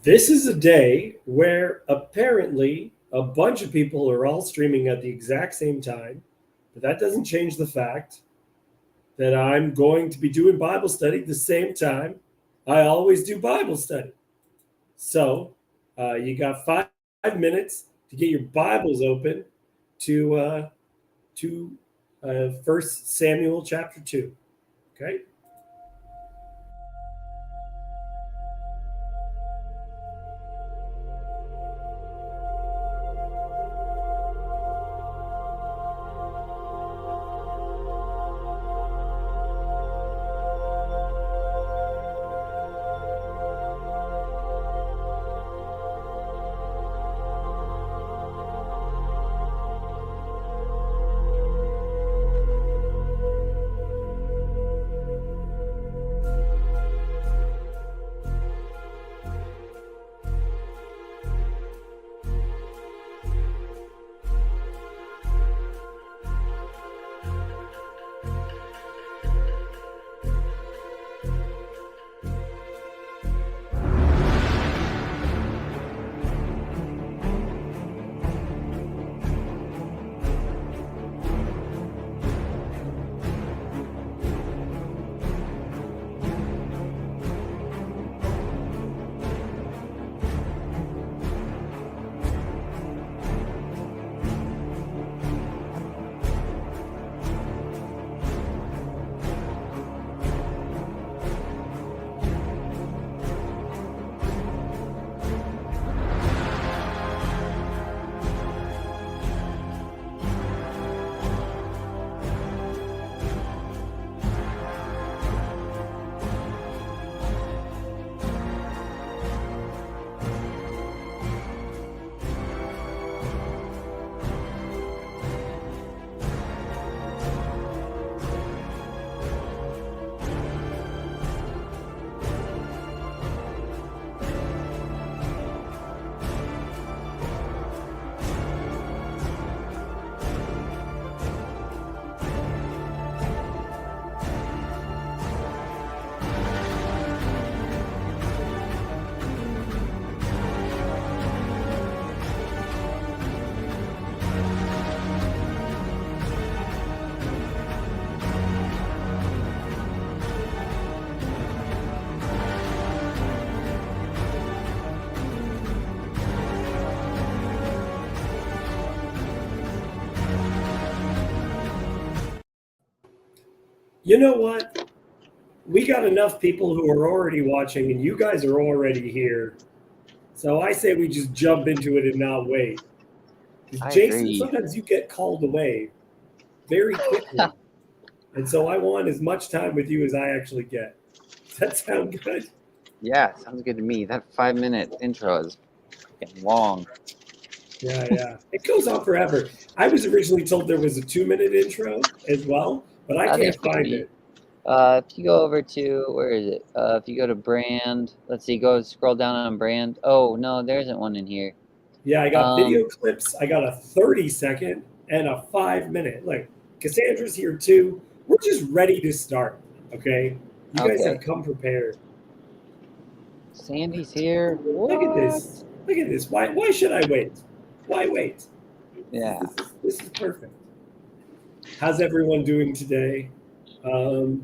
This is a day where apparently a bunch of people are all streaming at the exact same time, but that doesn't change the fact that I'm going to be doing Bible study at the same time I always do Bible study. So you got 5 minutes to get your Bibles open to 1 Samuel chapter 2. Okay? You know what? We got enough people who are already watching, and you guys are already here. So I say we just jump into it and not wait. Because I Jason, agree. sometimes you get called away very quickly. And so I want as much time with you as I actually get. Does that sound good? Yeah, sounds good to me. That 5 minute intro is getting long. Yeah. It goes on forever. I was originally told there was a 2 minute intro as well, but I There's can't supposed to find be. it. If you go over to where is it? If you go to brand, let's see, go scroll down on brand. Oh no, there isn't one in here. Yeah, I got Um, video clips. I got a 30-second and a 5 minute. Like, Cassandra's here too. We're just ready to start. Okay. You guys okay. have come prepared. Sandy's here. Look at What? this. Look at this. Why should I wait? Why wait? Yeah. This is perfect. How's everyone doing today?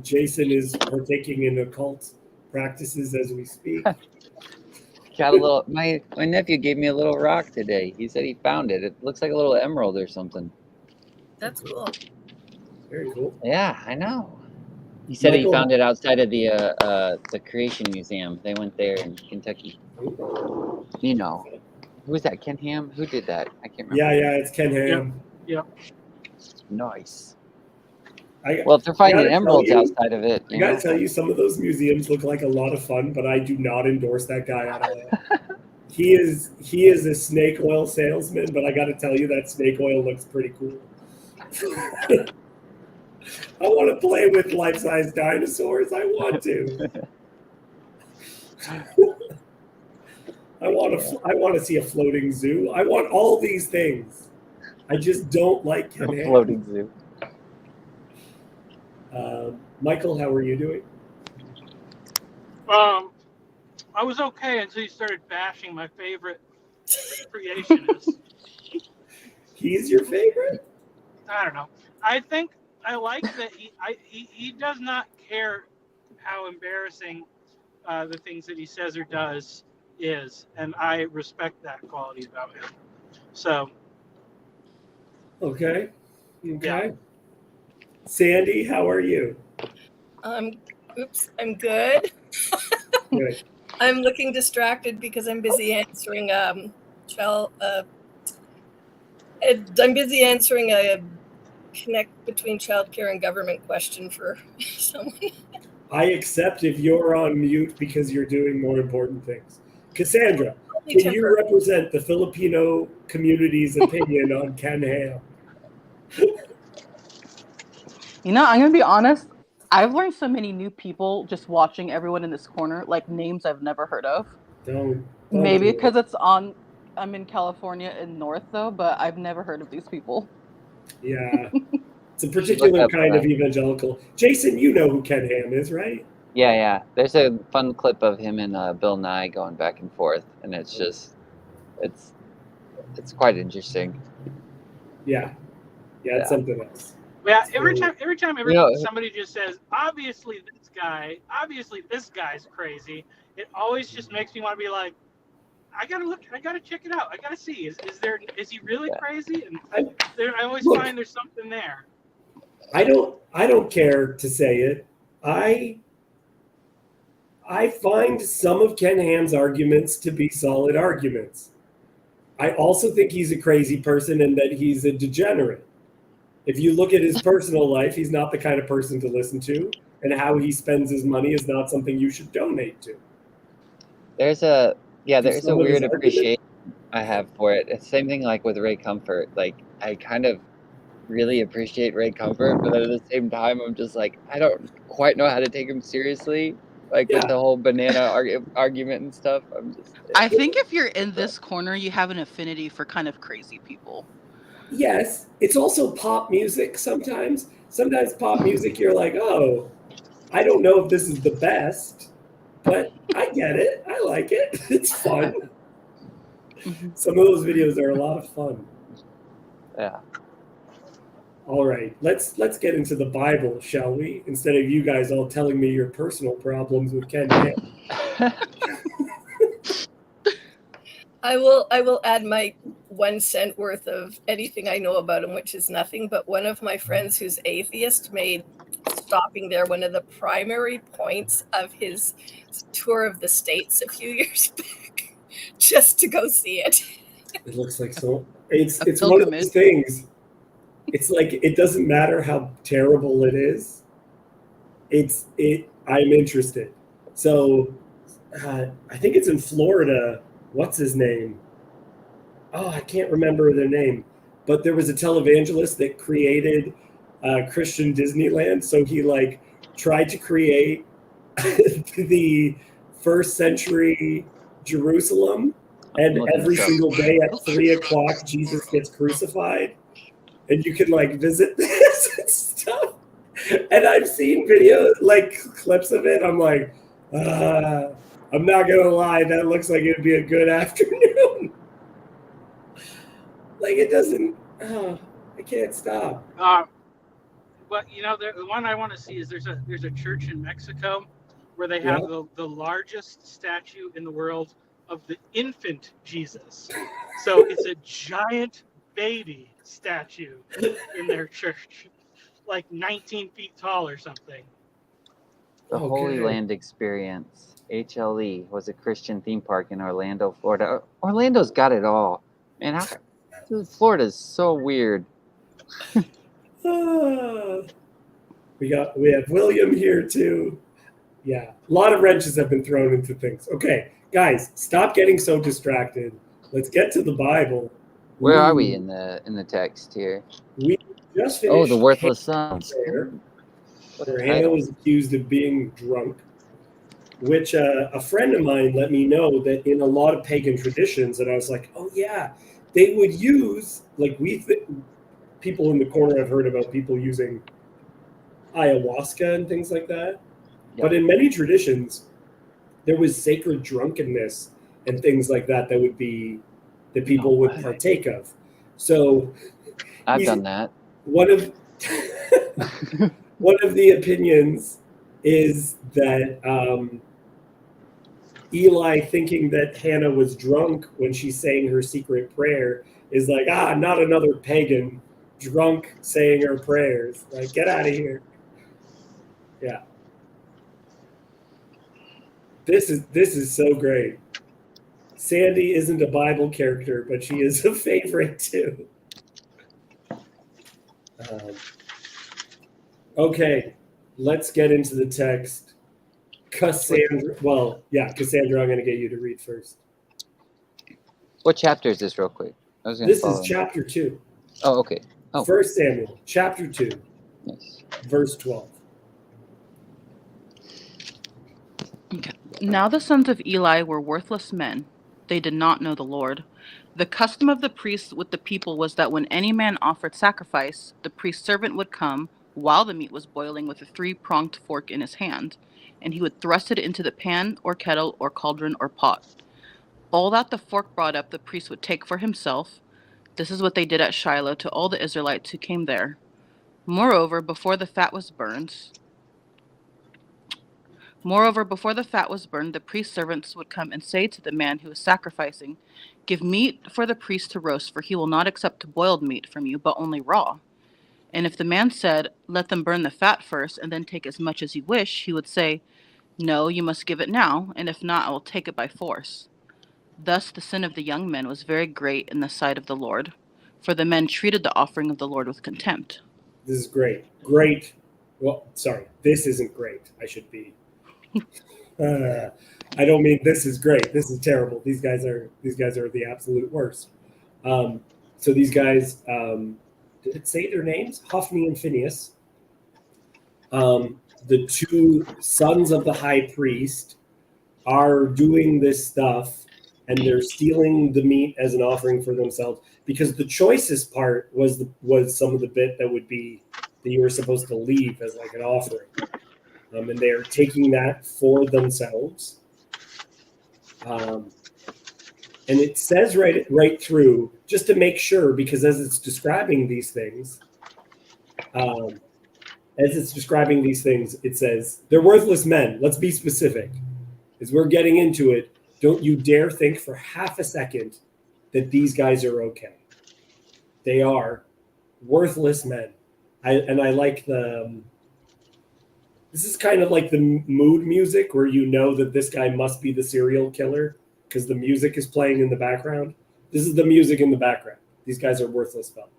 Jason is partaking in occult practices as we speak. Got a little. My nephew gave me a little rock today. He said he found it. It looks like a little emerald or something. That's cool. Very cool. Yeah, I know. He said he Michael, found it outside of the Creation Museum. They went there in Kentucky. You know, who was that? Ken Ham? Who did that? I can't remember. yeah, it's Ken Ham. Yep. Nice. I, Well, if they're I finding gotta tell emeralds you, outside of it, I you gotta know. tell you, some of those museums look like a lot of fun, but I do not endorse that guy at all. He is a snake oil salesman, but I gotta tell you that snake oil looks pretty cool. I want to play with life-size dinosaurs. I want to. I want to see a floating zoo. I want all these things. I just don't like Ken A Ham. floating zoo. Michael, how are you doing? Um, I was okay until you started bashing my favorite creationist. He's your favorite? I don't know. I think I like that he does not care how embarrassing the things that he says or does is, and I respect that quality about him. So Okay. yeah, Okay. Sandy, how are you? I'm good. Good. I'm looking distracted because I'm busy answering I'm busy answering a connect between childcare and government question for someone. I accept if you're on mute because you're doing more important things. Cassandra, Only can you temporary. represent the Filipino community's opinion on Ken Ham? You know, I'm gonna be honest. I've learned so many new people just watching everyone in this corner, like names I've never heard of. Don't Maybe do it. because I'm in California in North though, but I've never heard of these people. Yeah. It's a You should look particular up. kind of evangelical. Jason, you know who Ken Ham is, right? Yeah. There's a fun clip of him and Bill Nye going back and forth, and it's just, it's quite interesting. Yeah. Yeah, it's Yeah. something else. yeah. It's Every very- time You know, somebody just says, obviously this guy's crazy. It always just makes me want to be like, I gotta check it out. I gotta see. Is he really Yeah. crazy? And I always Look. find there's something there. I don't care to say it. I find some of Ken Ham's arguments to be solid arguments. I also think he's a crazy person and that he's a degenerate. If you look at his personal life, he's not the kind of person to listen to, and how he spends his money is not something you should donate to. there's a Do there's a some of his weird arguments- appreciation I have for it. It's the same thing like with Ray Comfort. Like I kind of really appreciate Ray Comfort, but then at the same time, I'm just like I don't quite know how to take him seriously. Like with Yeah. the whole banana argument and stuff. I'm just I think if you're in this corner, you have an affinity for kind of crazy people. Yes, it's also pop music sometimes. Sometimes pop music, you're like, oh, I don't know if this is the best, but I get it. I like it. It's fun. Some of those videos are a lot of fun. yeah. All right, let's get into the Bible, shall we? Instead of you guys all telling me your personal problems with Ken Ham. I will add my 1 cent worth of anything I know about him, which is nothing. But one of my friends who's atheist made stopping there one of the primary points of his tour of the States a few years back, just to go see it. It looks like so. It's A one of pilgrimage. those things. It's like it doesn't matter how terrible it is. I'm interested. So I think it's in Florida. What's his name? Oh, I can't remember their name. But there was a televangelist that created Christian Disneyland. So he like tried to create the first century Jerusalem, and every single day at 3:00 Jesus gets crucified, and you can like visit this and stuff. And I've seen videos, like clips of it. I'm like, I'm not gonna lie, that looks like it'd be a good afternoon. Like it doesn't. I can't stop. But the one I want to see is there's a church in Mexico where they have the largest statue in the world of the infant Jesus. So it's a giant baby statue in their church, like 19 feet tall or something. The Holy Land Experience, HLE, was a Christian theme park in Orlando, Florida. Orlando's got it all. Man, Florida's so weird. We have William here too. Yeah, a lot of wrenches have been thrown into things. Okay, guys, stop getting so distracted. Let's get to the Bible. Where are we in the text here? We just finished. Oh, the worthless sons. Where Hannah was accused of being drunk, which a friend of mine let me know that in a lot of pagan traditions, and I was like, oh yeah, they would use, like people in the corner have heard about people using ayahuasca and things like that. Yep. But in many traditions, there was sacred drunkenness and things like that that people No would way. partake of. So I've he's- done that. one of one of the opinions is that Eli thinking that Hannah was drunk when she sang her secret prayer is like, not another pagan drunk saying her prayers. Like, get out of here. Yeah. This is so great. Sandy isn't a Bible character, but she is a favorite too. Okay, let's get into the text. Cassandra, Cassandra, I'm going to get you to read first. What chapter is this, real quick? I was going to This follow. is chapter 2. Oh, okay. Oh, 1 Samuel, chapter 2, nice. verse 12. Okay. Now the sons of Eli were worthless men. They did not know the Lord. The custom of the priests with the people was that when any man offered sacrifice, the priest's servant would come while the meat was boiling with a 3-pronged fork in his hand, and he would thrust it into the pan or kettle or cauldron or pot. All that the fork brought up, the priest would take for himself. This is what they did at Shiloh to all the Israelites who came there. Moreover, before the fat was burned, the priest's servants would come and say to the man who was sacrificing, "Give meat for the priest to roast, for he will not accept boiled meat from you, but only raw." And if the man said, "Let them burn the fat first, and then take as much as you wish," he would say, "No, you must give it now, and if not, I will take it by force." Thus the sin of the young men was very great in the sight of the Lord, for the men treated the offering of the Lord with contempt. This is great. Great. Well, sorry, this isn't great. I should be. I don't mean this is great. This is terrible. These guys are the absolute worst. So these guys, did it say their names? Hophni and Phinehas. The two sons of the high priest are doing this stuff, and they're stealing the meat as an offering for themselves, because the choicest part was some of the bit that would be that you were supposed to leave as like an offering, and they're taking that for themselves. And it says right through, just to make sure, because as it's describing these things, it says they're worthless men. Let's be specific. As we're getting into it, don't you dare think for half a second that these guys are okay. They are worthless men. I like this is kind of like the mood music where you know that this guy must be the serial killer because the music is playing in the background. This is the music in the background. These guys are worthless fellows.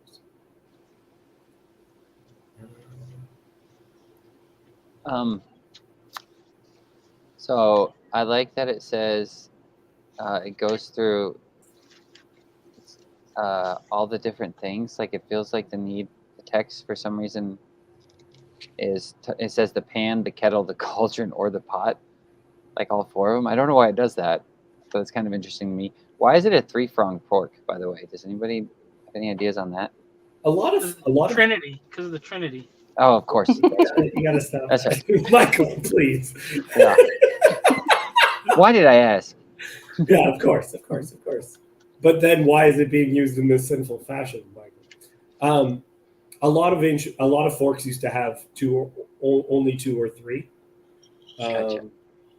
So I like that it says it goes through all the different things. Like it feels like the text for some reason is it says the pan, the kettle, the cauldron, or the pot, like all 4 of them. I don't know why it does that, but it's kind of interesting to me. Why is it a 3-pronged fork, by the way? Does anybody have any ideas on that? A lot of Trinity, because of the Trinity. Oh, of course. You gotta stop. That's that. Right. Michael, please. Yeah. Why did I ask? Yeah, of course. But then, why is it being used in this sinful fashion, Michael? A lot of forks used to have only 2 or 3. Gotcha.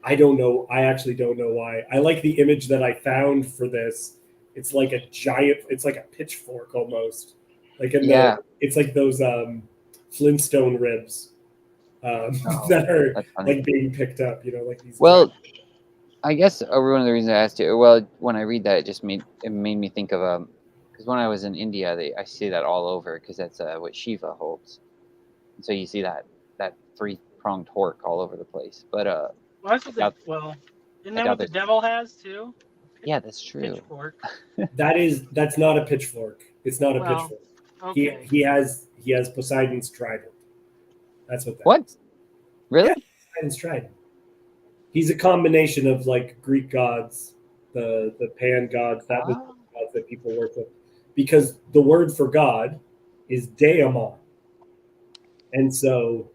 I don't know. I actually don't know why. I like the image that I found for this. It's like a giant. It's like a pitchfork almost. Like it's like those Flintstone ribs that are like being picked up. You know, like these. Well, I guess one of the reasons I asked you. Well, when I read that, it made me think of because when I was in India, I see that all over because that's what Shiva holds. And so you see that 3-pronged fork all over the place. But well, that's what isn't that what the devil has too? Yeah, that's true. Pitchfork. That's not a pitchfork. It's not a pitchfork. Okay. He has Poseidon's trident. That's what that What? is. Really? Yeah, Poseidon's trident. He's a combination of like Greek gods, the pan gods, that was the gods that people work with. Because the word for God is daemon. And so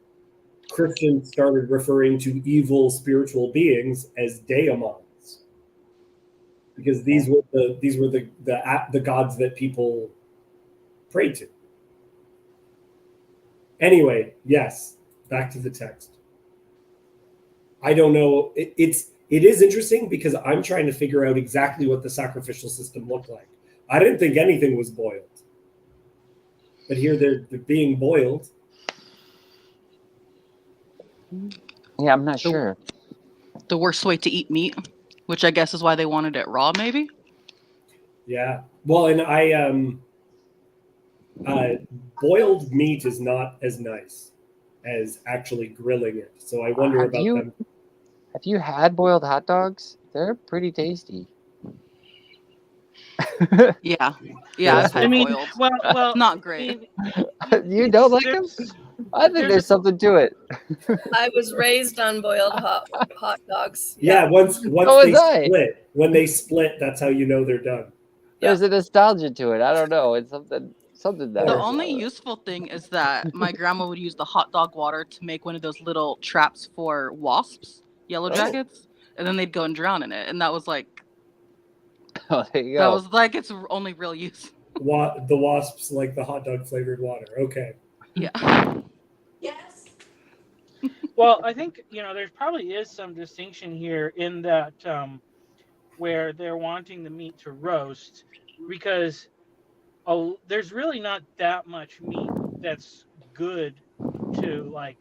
Christians started referring to evil spiritual beings as daemons, because these were the gods that people prayed to. Anyway, yes, back to the text. I don't know. It is interesting because I'm trying to figure out exactly what the sacrificial system looked like. I didn't think anything was boiled, but here they're being boiled. Yeah, I'm not sure. The worst way to eat meat, which I guess is why they wanted it raw, maybe? Yeah. Well, and boiled meat is not as nice as actually grilling it. So I wonder Have about you them. have you had boiled hot dogs? They're pretty tasty. Yeah. Yeah. I've I had mean, boiled. well, Not I great. mean, You don't like them? I think there's there's something to it. I was raised on boiled hot dogs. Yeah. Once So they was I. split, when they split, that's how you know they're done. There's a nostalgia to it. I don't know. It's something The there. only useful thing is that my grandma would use the hot dog water to make one of those little traps for wasps, yellow jackets, and then they'd go and drown in it. And that was like Oh, there you go. its only real use. The wasps like the hot dog flavored water. Okay. Yeah. Yes. well, I think there probably is some distinction here in that where they're wanting the meat to roast, because there's really not that much meat that's good to like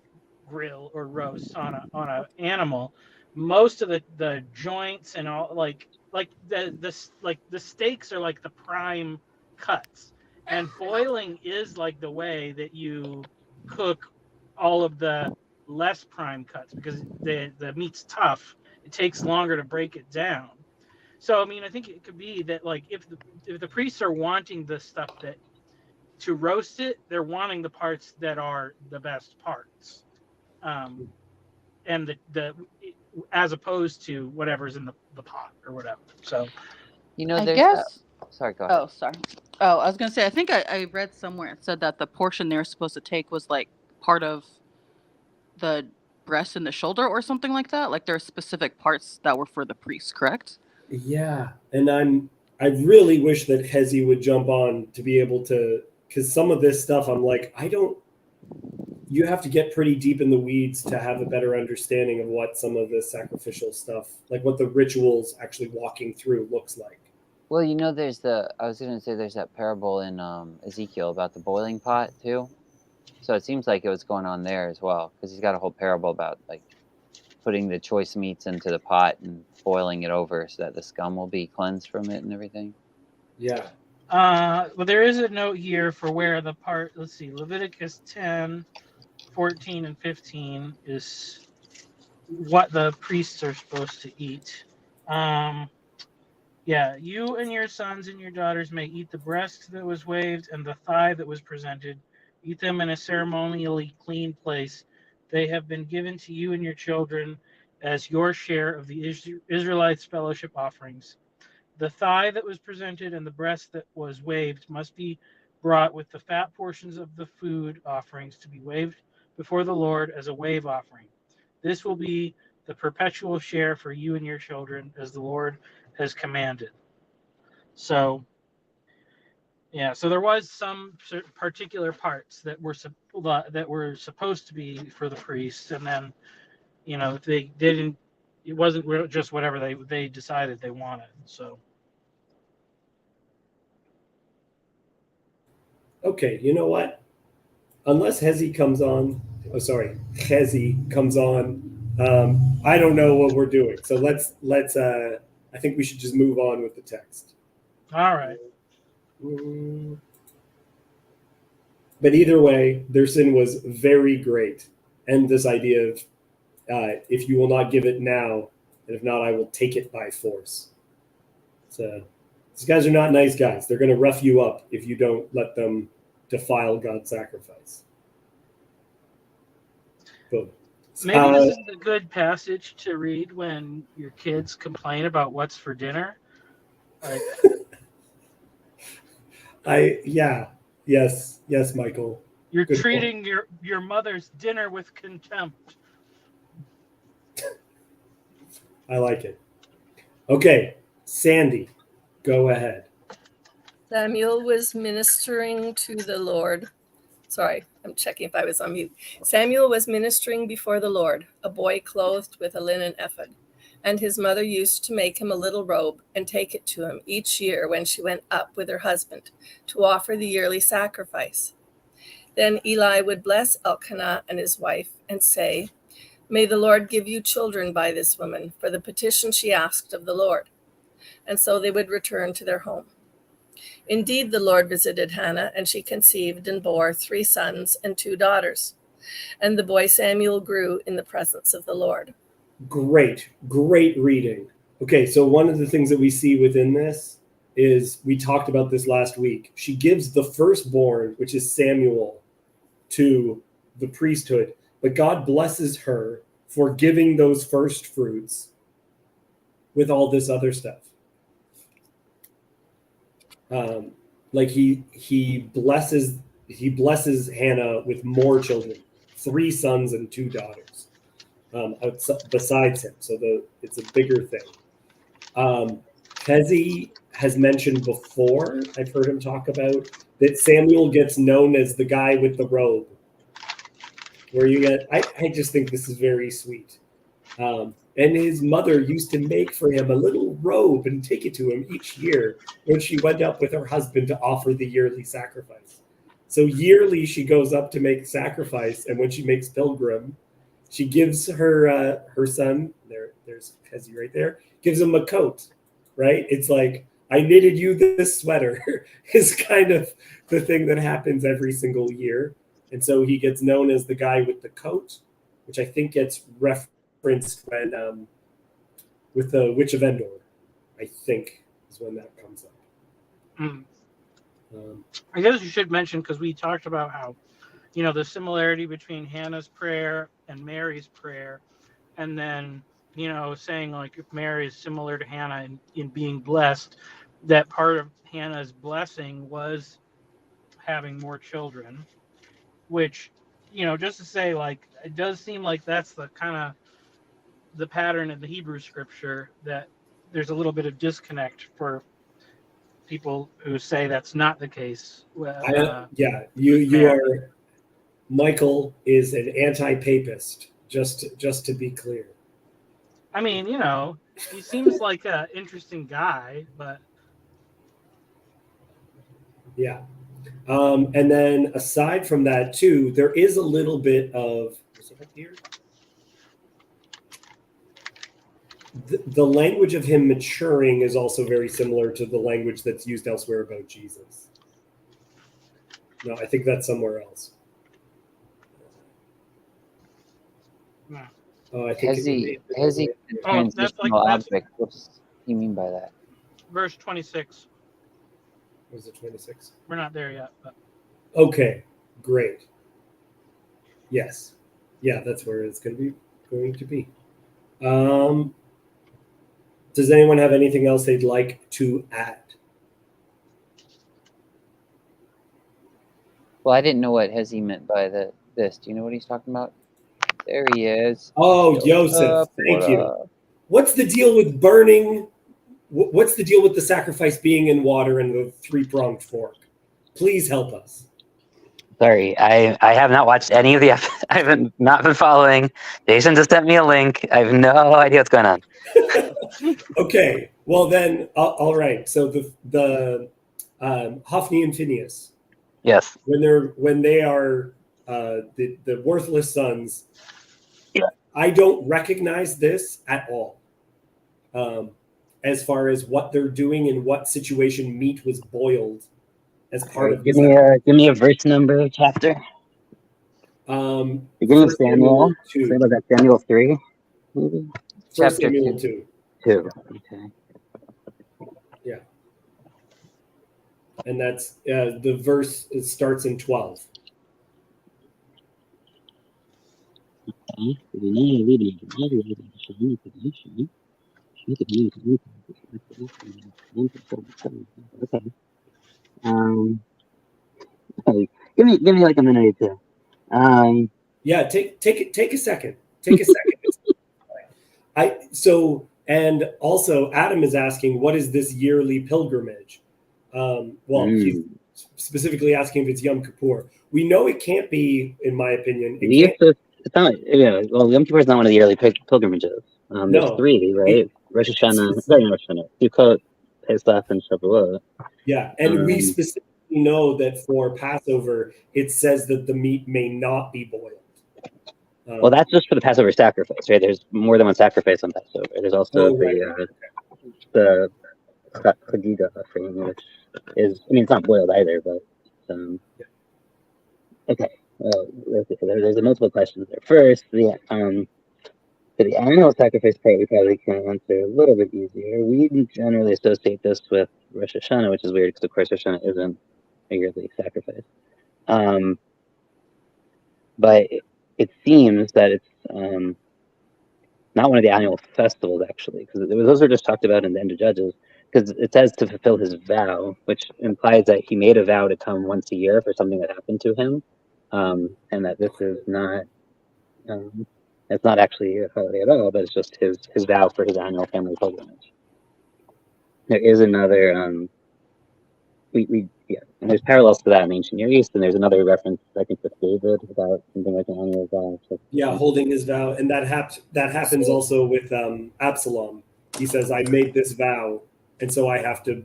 grill or roast on a animal. Most of the joints and all like the steaks are like the prime cuts, and boiling is like the way that you cook all of the less prime cuts, because the meat's tough. It takes longer to break it down. So I mean, I think it could be that like if the priests are wanting the stuff that to roast it, they're wanting the parts that are the best parts, and the as opposed to whatever's in the pot or whatever. So I There's that. guess. Sorry, go ahead. Oh, sorry. Oh, I was gonna say. I think I read somewhere it said that the portion they were supposed to take was like part of the breast and the shoulder or something like that. Like there are specific parts that were for the priest, correct? Yeah, and I really wish that Hezi would jump on to be able to, because some of this stuff I'm like, you have to get pretty deep in the weeds to have a better understanding of what some of the sacrificial stuff, like what the rituals actually walking through looks like. Well, I was going to say there's that parable in Ezekiel about the boiling pot too. So it seems like it was going on there as well, because he's got a whole parable about like putting the choice meats into the pot and boiling it over so that the scum will be cleansed from it and everything. Yeah. well, there is a note here for where the part. Let's see, Leviticus 10, 14, and 15 is what the priests are supposed to eat. Yeah, you and your sons and your daughters may eat the breast that was waved and the thigh that was presented. Eat them in a ceremonially clean place. They have been given to you and your children as your share of the Israelites' fellowship offerings. The thigh that was presented and the breast that was waved must be brought with the fat portions of the food offerings to be waved before the Lord as a wave offering. This will be the perpetual share for you and your children, as the Lord has commanded. So, yeah, so there was some particular parts that were supposed to be for the priests, and then they didn't. It wasn't just whatever they decided they wanted. So. Okay, you know what? Unless Hezi comes on, Hezi comes on, I don't know what we're doing. So let's I think we should just move on with the text. All right. But either way, their sin was very great. And this idea of if you will not give it now, and if not, I will take it by force. So these guys are not nice guys. They're going to rough you up if you don't let them defile God's sacrifice. Boom. Maybe this is a good passage to read when your kids complain about what's for dinner. Yes, Michael. You're Good treating your mother's dinner with contempt. I like it. Okay, Sandy, go ahead. Samuel was ministering to the Lord. Sorry, I'm checking if I was on mute. Samuel was ministering before the Lord, a boy clothed with a linen ephod. And his mother used to make him a little robe and take it to him each year when she went up with her husband to offer the yearly sacrifice. Then Eli would bless Elkanah and his wife and say, "May the Lord give you children by this woman for the petition she asked of the Lord." And so they would return to their home. Indeed, the Lord visited Hannah, and she conceived and bore 3 sons and 2 daughters. And the boy Samuel grew in the presence of the Lord. Great reading. Okay, so one of the things that we see within this is, we talked about this last week. She gives the firstborn, which is Samuel, to the priesthood, but God blesses her for giving those first fruits with all this other stuff. Like he blesses Hannah with more children, 3 sons and 2 daughters, besides him. So it's a bigger thing. Hezi has mentioned before, I've heard him talk about, that Samuel gets known as the guy with the robe. Where you get, I just think this is very sweet. And his mother used to make for him a little robe and take it to him each year when she went up with her husband to offer the yearly sacrifice. So yearly she goes up to make sacrifice, and when she makes pilgrim, she gives her son, there's Hezi right there, gives him a coat, right? It's like, I knitted you this sweater is kind of the thing that happens every single year. And so he gets known as the guy with the coat, which I think gets referenced when with the Witch of Endor, I think is when that comes up. I guess you should mention, because we talked about how, the similarity between Hannah's prayer and Mary's prayer, and then, saying like if Mary is similar to Hannah in being blessed, that part of Hannah's blessing was having more children, which, just to say, like, it does seem like that's the kind of the pattern in the Hebrew scripture, that there's a little bit of disconnect for people who say that's not the case. You are. Michael is an anti-papist. Just to be clear. I mean, he seems like an interesting guy, but yeah. And then aside from that too, there is a little bit of, is it up here? The language of him maturing is also very similar to the language that's used elsewhere about Jesus. No, I think that's somewhere else. no. Oh, I think Hezi, that's transitional object. What do you mean by that? Verse 26. Was it 26? We're not there yet. But. Okay, great. Yes. Yeah, that's where it's going to be. Does anyone have anything else they'd like to add? Well, I didn't know what Hezi meant by this. Do you know what he's talking about? There he is. Oh, Joseph, thank you. What's the deal with burning? What's the deal with the sacrifice being in water and the 3-pronged fork? Please help us. Sorry, I have not watched any of the episodes. I haven't not been following. Jason just sent me a link. I have no idea what's going on. Okay, well then, all right. So the Hophni and Phineas. Yes. When they are the worthless sons. Yeah. I don't recognize this at all. As far as what they're doing, in what situation meat was boiled as part of. Give me a verse number, chapter. Beginning of Samuel. 2. So was that Samuel 3? Maybe. First Samuel 2. 2. Okay. Yeah. And that's the verse. It starts in 12. Okay. Give me like a minute or two. Yeah, take a second. Take a second. And also Adam is asking, what is this yearly pilgrimage? He's specifically asking if it's Yom Kippur. We know it can't be, in my opinion. It's not. Yeah. Well, Yom Kippur is not one of the yearly pilgrimages. There's No. 3, right? Rosh Hashanah, sorry, not Rosh Hashanah, Sukkot, Pesach, and Shavuot. Yeah, and we specifically know that for Passover, it says that the meat may not be boiled. Well, that's just for the Passover sacrifice, right? There's more than one sacrifice on Passover. There's also the chagiga offering, which is, I mean, it's not boiled either, but okay. Well, there's multiple questions there. First, the animal sacrifice part we probably can answer a little bit easier. We generally associate this with Rosh Hashanah, which is weird because, of course, Rosh Hashanah isn't a yearly sacrifice. But it seems that it's not one of the annual festivals, actually, because those were just talked about in the end of Judges, because it says to fulfill his vow, which implies that he made a vow to come once a year for something that happened to him, and that this is not, it's not actually a holiday at all, but it's just his vow for his annual family pilgrimage. There is another, and there's parallels to that in ancient Near East, and there's another reference, I think, with David about something like an annual vow. Yeah, holding his vow, and that happens also with Absalom. He says, "I made this vow, and so I have to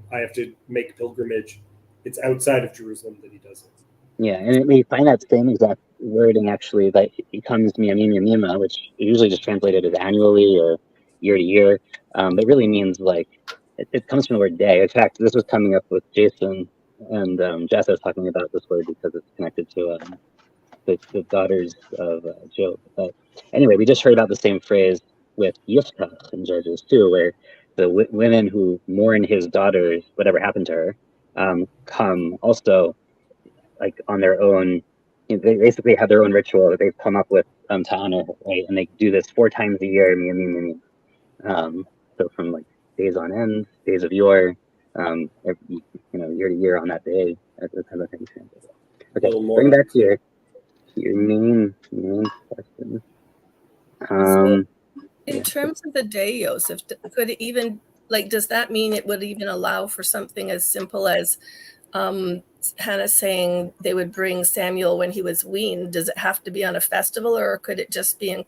make pilgrimage." It's outside of Jerusalem that he does it. Yeah, and we find that same exact wording actually, that it comes miyamim yamima, which usually just translated as annually or year to year, but really means like it comes from the word day. In fact, this was coming up with Jason, and Jess was talking about this word because it's connected to the daughters of Job. But anyway, we just heard about the same phrase with Yifta in Judges too, where the women who mourn his daughters, whatever happened to her, come also like on their own. They basically have their own ritual that they've come up with to honor her, right? And they do this 4 times a year, so from like days on end, days of yore, year to year on that day, that kind of thing. Okay, bring back to your main question. So in terms of the day, Joseph, could it even, like, does that mean it would even allow for something as simple as Hannah saying they would bring Samuel when he was weaned? Does it have to be on a festival, or could it just be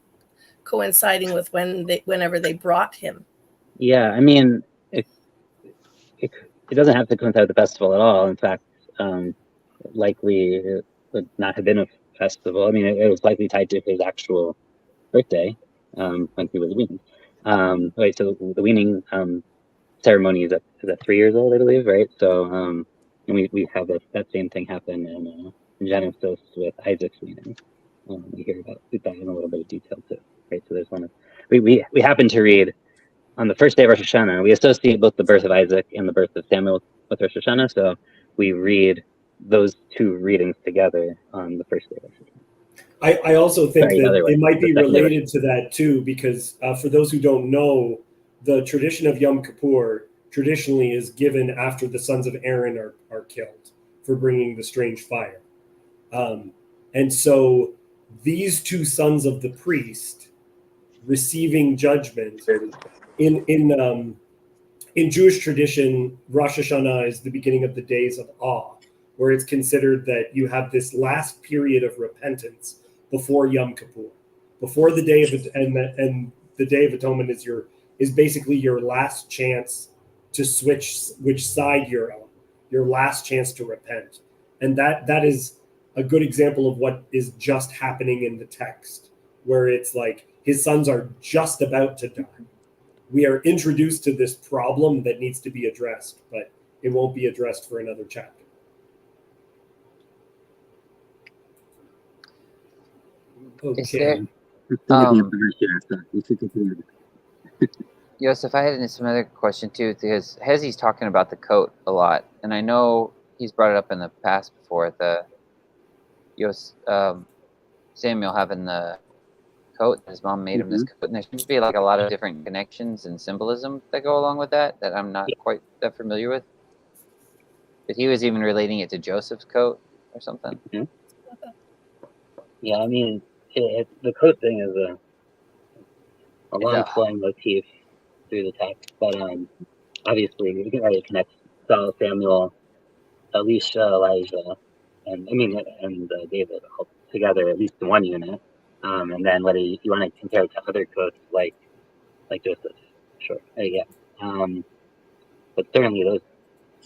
coinciding with whenever they brought him? Yeah, I mean, it doesn't have to coincide with the festival at all. In fact, likely it would not have been a festival. I mean, it was likely tied to his actual birthday when he was weaned. Right, so the weaning ceremony is at 3 years old, I believe, right? So and we have that same thing happen in Genesis with Isaac's weaning. We hear about that in a little bit of detail too, right? So there's one of we happen to read on the first day of Rosh Hashanah. We associate both the birth of Isaac and the birth of Samuel with Rosh Hashanah, so we read those 2 readings together on the first day of Rosh Hashanah. I also think that it might be related to that too, because for those who don't know, the tradition of Yom Kippur traditionally is given after the sons of Aaron are killed for bringing the strange fire. And so these 2 sons of the priest receiving judgment in Jewish tradition, Rosh Hashanah is the beginning of the days of awe, where it's considered that you have this last period of repentance before Yom Kippur, before the day of and the Day of Atonement is basically your last chance to switch which side you're on, your last chance to repent, and that is a good example of what is just happening in the text, where it's like his sons are just about to die. We are introduced to this problem that needs to be addressed, but it won't be addressed for another chapter. Okay. Yosef, I had some other question too, because Hezy's talking about the coat a lot, and I know he's brought it up in the past before, Samuel having the coat, his mom made him this coat, and there seems to be like a lot of different connections and symbolism that go along with that I'm not quite that familiar with. But he was even relating it to Joseph's coat. or something. Yeah, I mean, the coat thing is a long flowing motif through the text, but obviously you can already connect Saul, Samuel, Elisha, Elijah, and David all together at least in one unit. And then whether you want to compare it to other coats like Joseph, sure, yeah. But certainly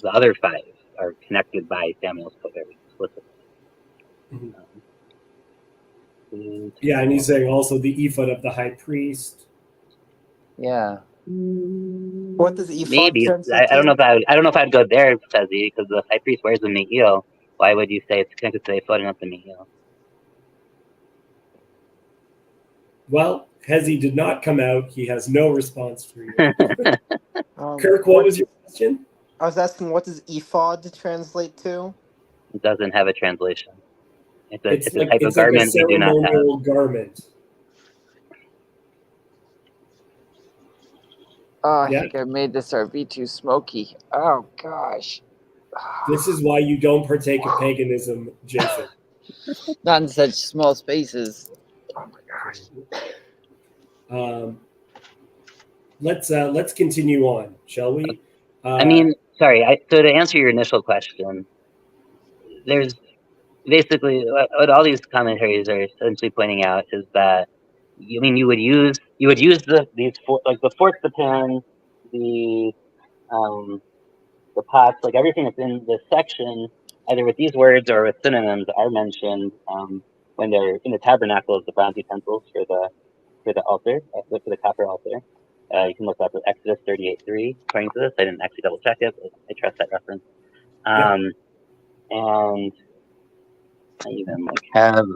the other five are connected by Samuel's coat very explicitly. Yeah, and he's saying also the ephod of the high priest. Yeah. What does ephod Maybe translate I don't know to? if I don't know if I'd go there, Fezzi, because the high priest wears the me'il. Why would you say it's connected to the ephod and not the me'il? Well, Hezi did not come out. He has no response for you. Um, Kirk, what was your question? I was asking, what does ephod translate to? It doesn't have a translation. It's a like type of it's like a garment we do not have. ceremonial garment. Oh, I Yeah. think I made this RV too smoky. Oh gosh. This is why you don't partake of paganism, Jason. Not in such small spaces. Oh my gosh. Let's continue on, shall we? I mean, sorry. So to answer your initial question, there's basically what all these commentaries are essentially pointing out is that you would use these four, like the forks, the pans, the pots, like everything that's in this section, either with these words or with synonyms, are mentioned when they're in the tabernacle of the bronze utensils for the altar, for the copper altar. You can look up at Exodus 38:3. According to this, I didn't actually double check it, but I trust that reference. And I even have.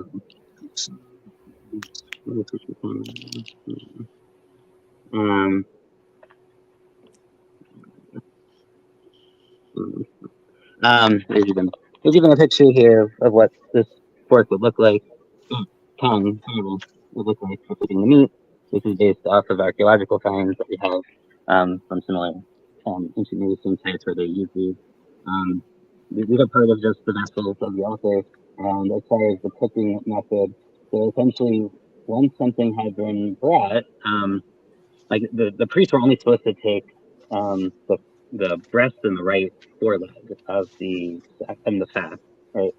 There's even a picture here of what this fork would look like. Tongue would look like for cooking the meat. This is based off of archaeological finds that we have from similar ancient Near Eastern sites where they use these. These are part of just the vessels of the altar. And as far as the cooking method, so essentially, once something had been brought, like the priests were only supposed to take the breast and the right foreleg of the fat, right,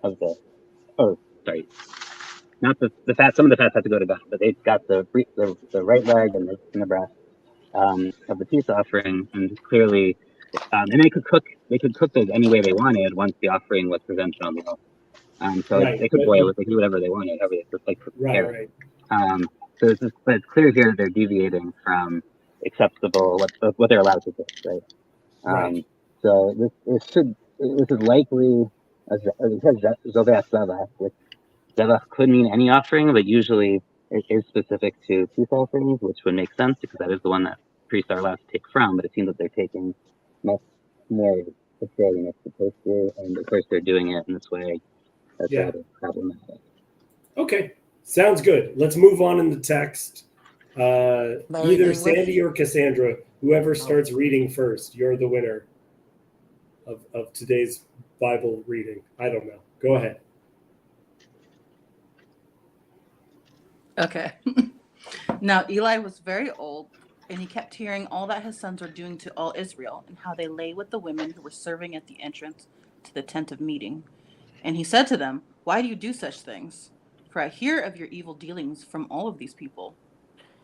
not the fat. Some of the fats have to go to God, but they got the right leg and the breast of the peace offering, and clearly, and they could cook those any way they wanted once the offering was presented on the altar. So Right, they could boil it, they could do whatever they wanted, however they like prepare it. So but it's clear here that they're deviating from acceptable what they're allowed to do, right? So this is likely it says Zoveh Zevach, which Zevach could mean any offering, but usually it is specific to peace offerings, which would make sense because that is the one that priests are allowed to take from. But it seems that they're taking much more before than it's supposed to, and of course they're doing it in this way. That's rather problematic. Okay, sounds good. Let's move on in the text. Either Sandy or Cassandra, whoever starts reading first, you're the winner of today's Bible reading. I don't know. Go ahead. Okay. Now Eli was very old, and he kept hearing all that his sons were doing to all Israel, and how they lay with the women who were serving at the entrance to the tent of meeting. And he said to them, "Why do you do such things? For I hear of your evil dealings from all of these people.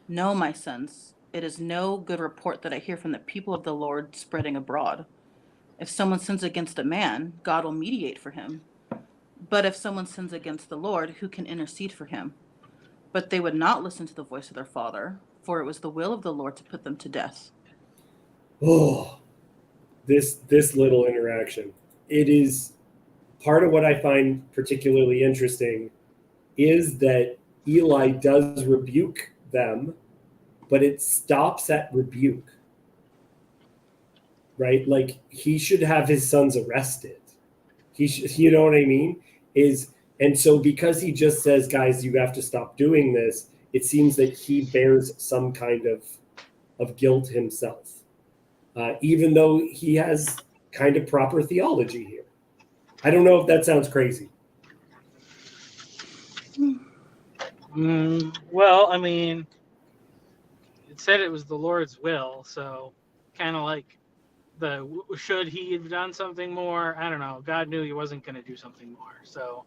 No, my sons, it is no good report that I hear from the people of the Lord spreading abroad. If someone sins against a man, God will mediate for him. But if someone sins against the Lord, who can intercede for him?" But they would not listen to the voice of their father, for it was the will of the Lord to put them to death. Oh, this little interaction. It is part of what I find particularly interesting is that Eli does rebuke them, but it stops at rebuke. Right? Like he should have his sons arrested. He should, you know what I mean? And so because he just says, guys, you have to stop doing this, it seems that he bears some kind of guilt himself, even though he has kind of proper theology here. I don't know if that sounds crazy. Well, I mean, it said it was the Lord's will, so kind of like should he have done something more? I don't know. God knew he wasn't going to do something more, so.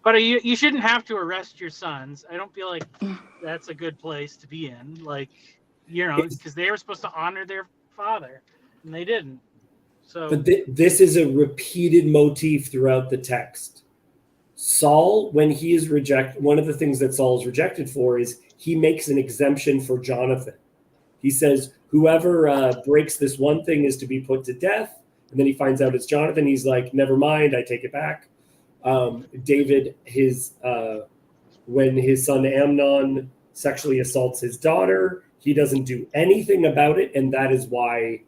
But you shouldn't have to arrest your sons. I don't feel like that's a good place to be in. Like, because they were supposed to honor their father, and they didn't. So. But this is a repeated motif throughout the text. Saul, when he is rejected, one of the things that Saul is rejected for is he makes an exemption for Jonathan. He says, whoever breaks this one thing is to be put to death. And then he finds out it's Jonathan. He's like, never mind, I take it back. David, when his son Amnon sexually assaults his daughter, he doesn't do anything about it. And that is why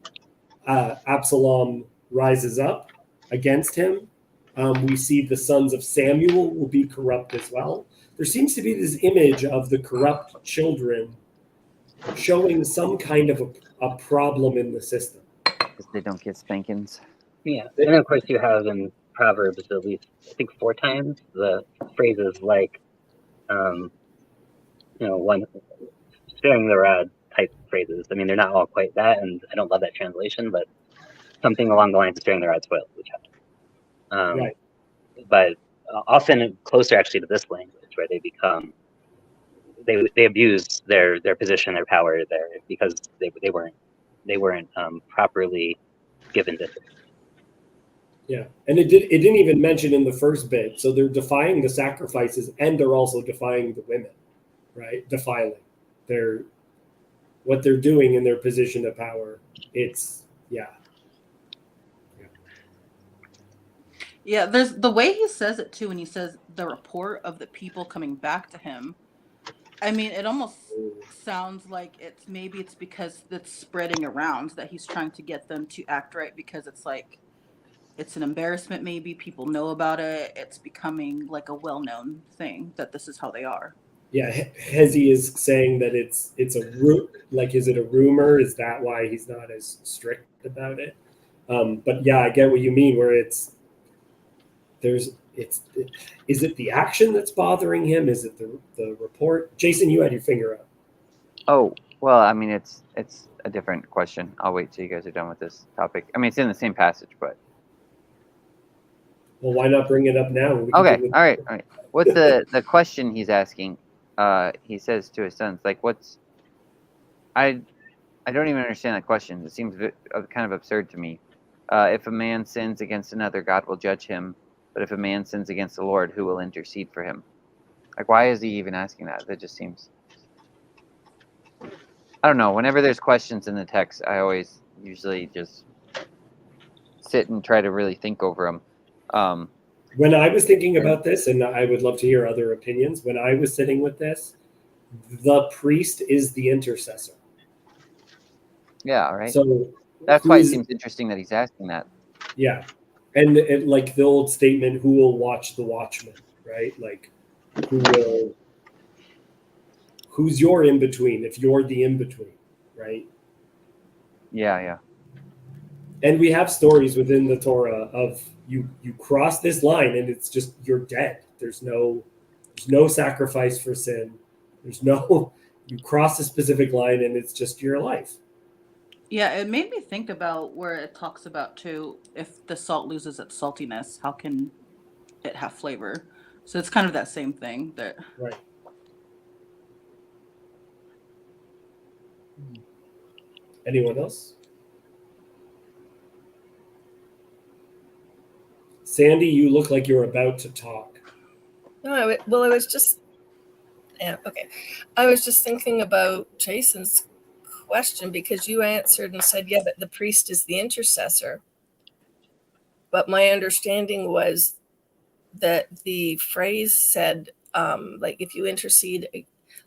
Absalom rises up against him. We see the sons of Samuel will be corrupt as well. There seems to be this image of the corrupt children showing some kind of a problem in the system. Because they don't get spankings. Yeah, and of course you have in Proverbs at least, I think 4 times, the phrases like, one sparing the rod type phrases. I mean, they're not all quite that, and I don't love that translation, but something along the lines of sparing the rod spoils the child. Right. But often closer actually to this language, where they become, they abuse their position, their power there because they weren't properly given discipline. Yeah, and it didn't even mention in the first bit. So they're defying the sacrifices, and they're also defying the women, right? Defiling what they're doing in their position of power. It's Yeah, there's the way he says it too, when he says the report of the people coming back to him. I mean, it almost sounds like it's because it's spreading around that he's trying to get them to act right, because it's like it's an embarrassment. Maybe people know about it. It's becoming like a well-known thing that this is how they are. Yeah, Hezi is saying that it's like, is it a rumor? Is that why he's not as strict about it? But yeah, I get what you mean. Where is it the action that's bothering him? Is it the report? Jason, you had your finger up. Oh, well, I mean, it's a different question. I'll wait till you guys are done with this topic. I mean, it's in the same passage, but. Well, why not bring it up now? Okay, all right. What's the question he's asking? He says to his sons, like, I don't even understand that question. It seems kind of absurd to me. If a man sins against another, God will judge him. But if a man sins against the Lord, who will intercede for him? Like, why is he even asking that? That just seems... I don't know. Whenever there's questions in the text, I always usually just sit and try to really think over them. When I was thinking about this, and I would love to hear other opinions, when I was sitting with this, the priest is the intercessor. Yeah, right. So that's why it seems interesting that he's asking that. Yeah. And like the old statement, who will watch the watchman, right? Like, who's your in-between if you're the in-between, right? Yeah. And we have stories within the Torah of you cross this line and it's just, you're dead. There's no sacrifice for sin. You cross a specific line and it's just your life. Yeah, it made me think about where it talks about too, if the salt loses its saltiness, how can it have flavor? So it's kind of that same thing that. Right. Anyone else? Sandy, you look like you're about to talk. No, I was just, okay. I was just thinking about Jason's question, because you answered and said, yeah, but the priest is the intercessor. But my understanding was that the phrase said, like, if you intercede,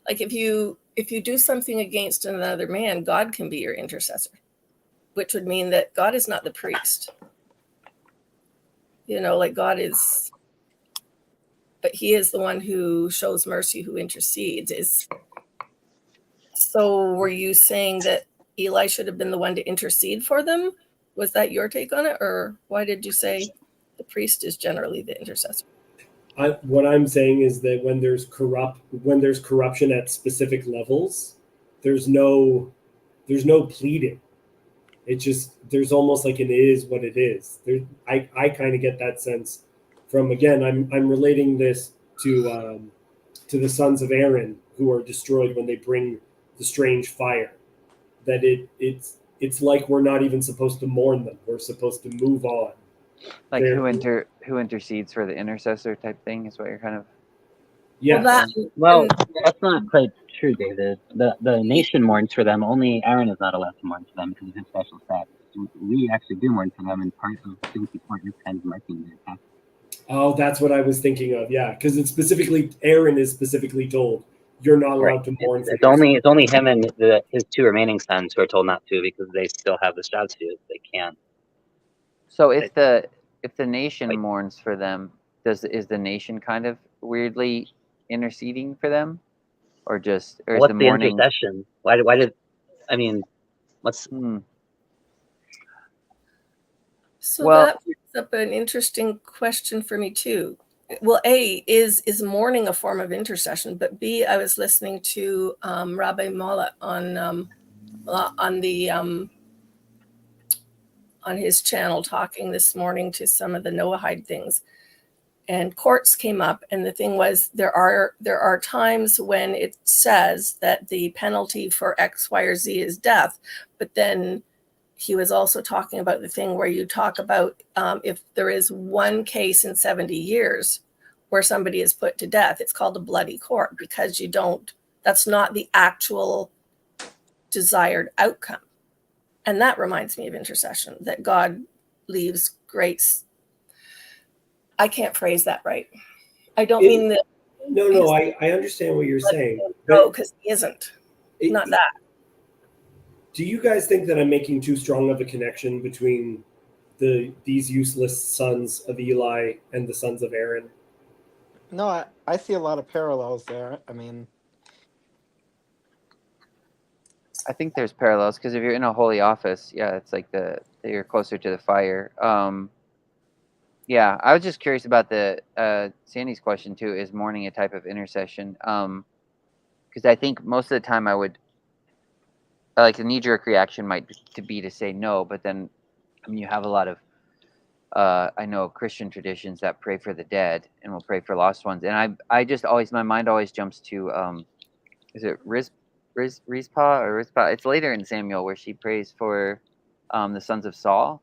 like if you do something against another man, God can be your intercessor, which would mean that God is not the priest. Like God is, but he is the one who shows mercy, who intercedes. So were you saying that Eli should have been the one to intercede for them? Was that your take on it? Or why did you say the priest is generally the intercessor? what I'm saying is that when there's corruption at specific levels, there's no pleading. It just, there's almost like it is what it is. I kind of get that sense from, again, I'm relating this to the sons of Aaron who are destroyed when they bring the strange fire. That it's like we're not even supposed to mourn them. We're supposed to move on. Like They're- who intercedes for the intercessor type thing is what you're kind of. Yes. Well, that's not quite true, David. The nation mourns for them. Only Aaron is not allowed to mourn for them because of his special status. We actually do mourn for them, and part of guilty part is kind of marking their past. Oh, that's what I was thinking of. Yeah, because it's specifically Aaron is specifically told you're not allowed to mourn for. It's only him and his two remaining sons who are told not to because they still have this job to do. They can't. So if the nation mourns for them, is the nation kind of weirdly interceding for them, or just or What's is the intercession? Why did I mean? What's So that brings up an interesting question for me too. Well, A, is mourning a form of intercession, but B, I was listening to Rabbi Mallah on his channel talking this morning to some of the Noahide things, and courts came up, and the thing was there are times when it says that the penalty for X, Y, or Z is death, but then he was also talking about the thing where you talk about if there is one case in 70 years where somebody is put to death, it's called a bloody court because that's not the actual desired outcome. And that reminds me of intercession, that God leaves grace. I can't phrase that right. I don't mean that. No, I understand what you're saying. No, because he isn't. Not that. Do you guys think that I'm making too strong of a connection between these useless sons of Eli and the sons of Aaron? No, I see a lot of parallels there. I mean, I think there's parallels because if you're in a holy office, yeah, it's like you're closer to the fire. Yeah, I was just curious about the Sandy's question too. Is mourning a type of intercession? Because I think most of the time I would. Like the knee-jerk reaction might be to say no, but then I mean you have a lot of I know Christian traditions that pray for the dead and will pray for lost ones, and I just always my mind always jumps to is it Rizpah or Rizpah? It's later in Samuel where she prays for the sons of Saul,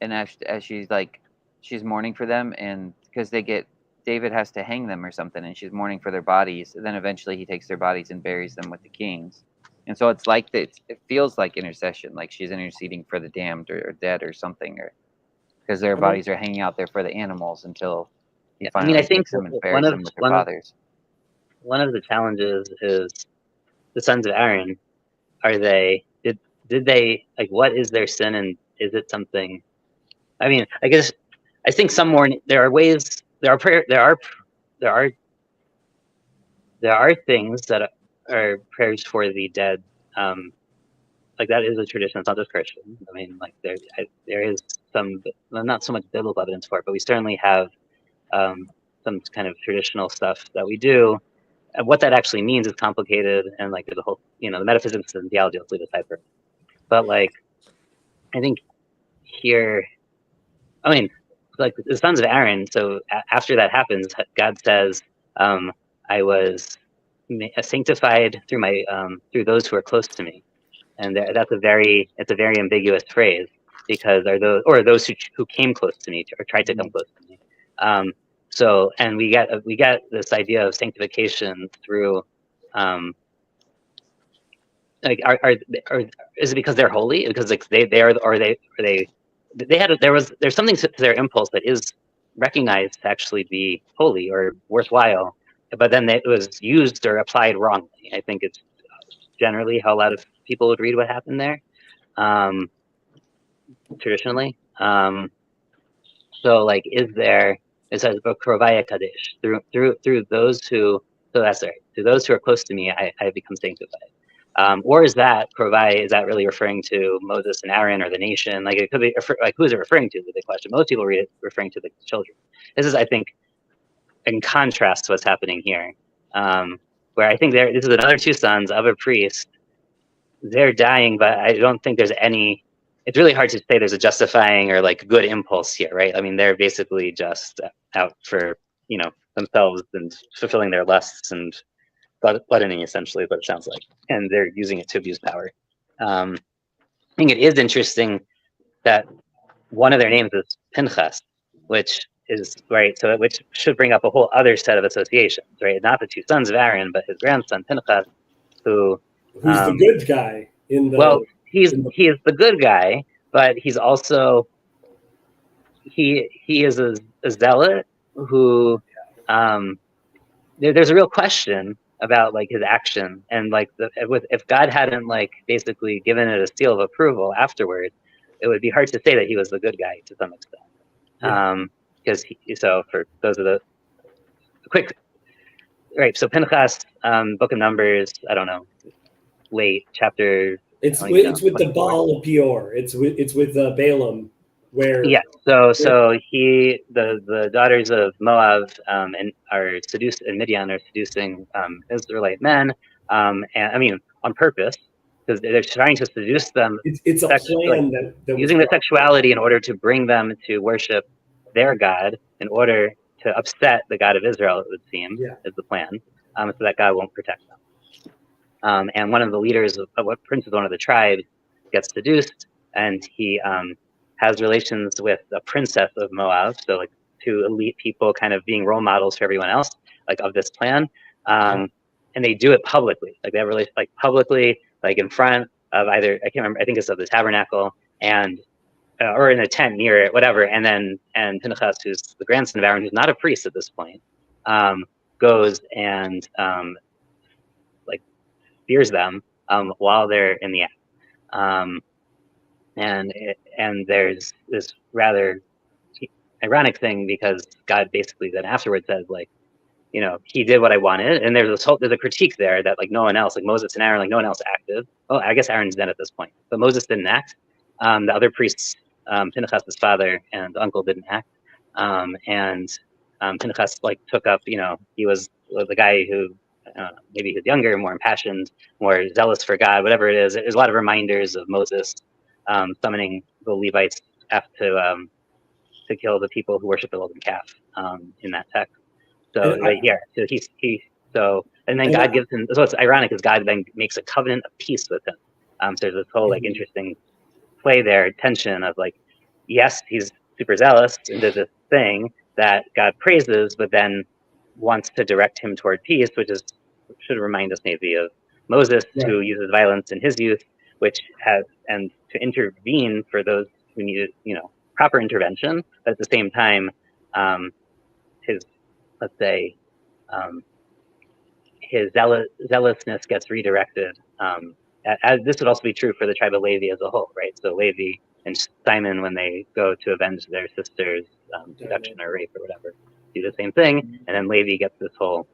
and as she's mourning for them, and because David has to hang them or something, and she's mourning for their bodies, and then eventually he takes their bodies and buries them with the kings. And so it's like it feels like intercession, like she's interceding for the damned or dead or something, or because their bodies are hanging out there for the animals until he finally takes them and buries them with their fathers. One of the challenges is the sons of Aaron. Did they like what is their sin, and is it something? I mean, I guess I think some mourning. There are ways. There are things that are prayers for the dead. Like that is a tradition. It's not just Christian. I mean, like there is some, not so much biblical evidence for it, but we certainly have some kind of traditional stuff that we do. And what that actually means is complicated, and like there's a whole, the metaphysics and theology. Let's leave aside for it. But like, I think here, I mean, like the sons of Aaron. So after that happens, God says, "I was sanctified through those who are close to me," and it's a very ambiguous phrase because those who came close to me or tried to come close to me. So, and we got this idea of sanctification through, like, is it because they're holy? Because like there's something to their impulse that is recognized to actually be holy or worthwhile, but then it was used or applied wrongly. I think it's generally how a lot of people would read what happened there, traditionally. So like, it says Krovaya Kadesh through those who. So that's right. Through those who are close to me, I become sanctified. Or is that really referring to Moses and Aaron or the nation? Like it could be like, who is it referring to? The question. Most people read it referring to the children. This is, I think, in contrast to what's happening here, where I think this is another two sons of a priest. They're dying, but I don't think there's any. It's really hard to say there's a justifying or like good impulse here, right? I mean, they're basically just out for themselves and fulfilling their lusts and gluttoning, essentially, is what it sounds like, and they're using it to abuse power. I think it is interesting that one of their names is Pinchas, which is right. So which should bring up a whole other set of associations, right? Not the two sons of Aaron, but his grandson Pinchas, who's the good guy in the. Well, he is the good guy, but he's also he is a zealot who there's a real question about like his action and like if God hadn't like basically given it a seal of approval afterward, it would be hard to say that he was the good guy to some extent. Because so for those of the quick right, so Pinchas, Book of Numbers, I don't know, late chapter. It's with the Baal of Peor. It's with Balaam, where So the daughters of Moab and are seduced, and Midian are seducing Israelite men, and I mean on purpose because they're trying to seduce them. It's a plan that using the sexuality in order to bring them to worship their God in order to upset the God of Israel. It would seem is the plan, so that God won't protect them. And one of the leaders of what prince of one of the tribes gets seduced, and he has relations with a princess of Moab. So like two elite people, kind of being role models for everyone else, like of this plan. And they do it publicly, like they have relations like publicly, like in front of either I can't remember. I think it's of the tabernacle and or in a tent near it, whatever. And Pinchas, who's the grandson of Aaron, who's not a priest at this point, goes and fears them while they're in the act. And there's this rather ironic thing because God basically then afterwards says like, he did what I wanted, and there's a critique there that like no one else, like Moses and Aaron, like no one else acted. Oh, I guess Aaron's dead at this point, but Moses didn't act. The other priests, Pinchas' father and uncle, didn't act, and Pinchas like took up. He was the guy who. Maybe he's younger, more impassioned, more zealous for God, whatever it is. There's a lot of reminders of Moses summoning the Levites to kill the people who worship the golden calf in that text. So and then God gives him. So what's ironic is God then makes a covenant of peace with him. So there's this whole like interesting play there, tension of like, yes, he's super zealous and did this thing that God praises, but then wants to direct him toward peace, which should remind us maybe of Moses, who uses violence in his youth, and to intervene for those who needed, proper intervention. But at the same time, his zealousness gets redirected. As this would also be true for the tribe of Levi as a whole, right? So Levi and Simon, when they go to avenge their sister's seduction or rape or whatever, do the same thing, and then Levi gets this whole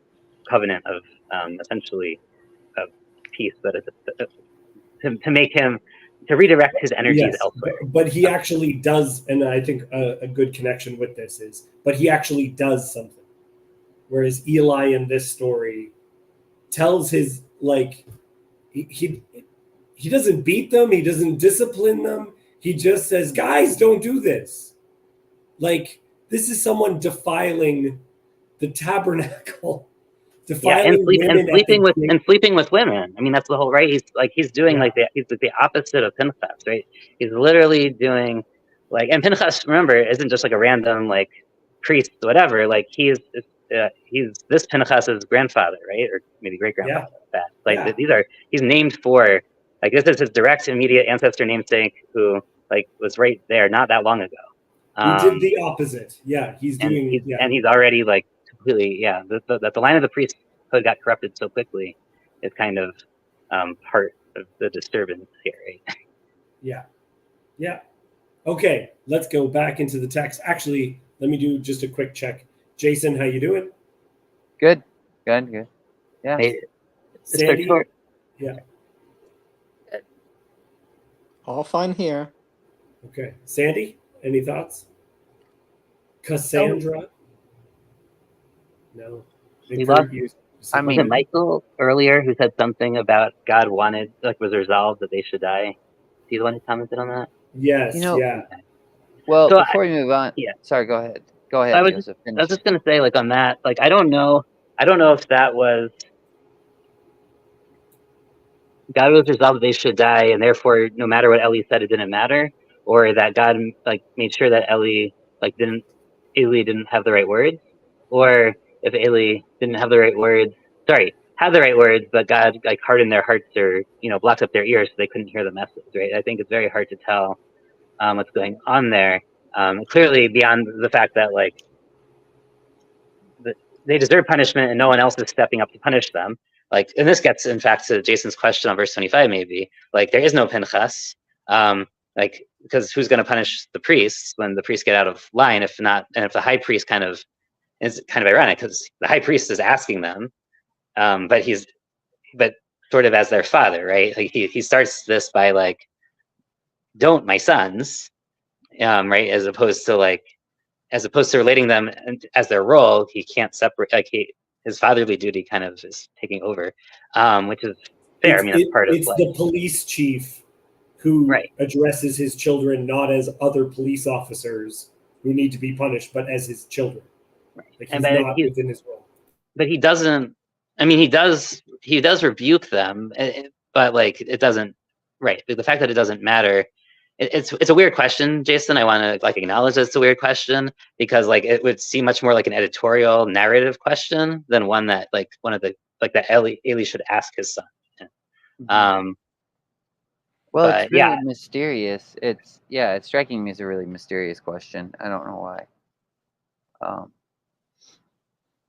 covenant of essentially of peace, but to make him to redirect his energies elsewhere. But he actually does, and I think a good connection with this is, but he actually does something. Whereas Eli in this story tells his he doesn't beat them, he doesn't discipline them. He just says, "Guys, don't do this." Like this is someone defiling the tabernacle. And sleeping with women. I mean, that's the whole right. He's doing he's the opposite of Pinchas, right? He's literally doing and Pinchas, remember, isn't just like a random priest, whatever. Like he's this Pinchas's grandfather, right, or maybe great grandfather. He's named for this is his direct immediate ancestor namesake who was right there not that long ago. He did the opposite. He's doing. And he's already completely, that the line of the priesthood got corrupted so quickly is kind of part of the disturbance here, right? Yeah. Okay, let's go back into the text. Actually, let me do just a quick check. Jason, how you doing? Good. Yeah. Hey, Sandy? Yeah. All fine here. Okay. Sandy, any thoughts? Cassandra? No. We lost. I Was mean- it Michael earlier who said something about God wanted, like, was resolved that they should die? Is he the one who commented on that? yes, You know- yeah. Well, So before we move on, yeah. sorry, go ahead. Go ahead, I was Joseph. I was just gonna say, like, on that, like, I don't know if that was God was resolved that they should die, and therefore, no matter what Ellie said, it didn't matter, or that God, like, made sure that Ellie didn't have the right words, or if Ellie didn't have the right words, had the right words, but God, like, hardened their hearts, or blocked up their ears so they couldn't hear the message. Right? I think it's very hard to tell what's going on there. Clearly, beyond the fact that, like, they deserve punishment and no one else is stepping up to punish them. Like, and this gets, in fact, to Jason's question on verse 25, maybe. Like, there is no Pinchas, like, because who's going to punish the priests when the priests get out of line? If not, and if the high priest is kind of ironic, because the high priest is asking them, but sort of as their father, right? Like, he starts this by, like, don't, my sons, right? As opposed to relating them as their role, he can't separate. Like, his fatherly duty kind of is taking over, which is fair. I mean, that's part of It's life. the police chief who Right. addresses his children not as other police officers who need to be punished, but as his children. Right. Like, he's not within his role. But he doesn't. I mean, he does rebuke them, but, like, it doesn't. Right. The fact that it doesn't matter. It's a weird question, Jason. I want to, like, acknowledge that it's a weird question, because, like, it would seem much more like an editorial narrative question than one that, like, that Eli should ask his son. well, but, it's really mysterious. It's striking me as a really mysterious question. I don't know why.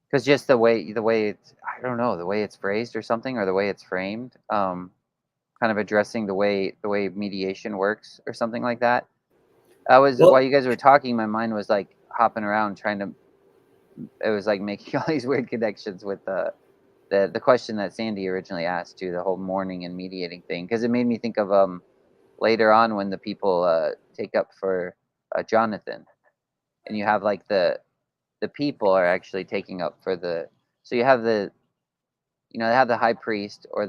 Because just the way it's, I don't know, the way it's phrased or something, or the way it's framed, kind of addressing the way mediation works or something like that. While you guys were talking, my mind was, like, hopping around it was like making all these weird connections with the question that Sandy originally asked, to the whole mourning and mediating thing, because it made me think of later on when the people take up for Jonathan, and you have, like, the people are actually taking up for so you have they have the high priest, or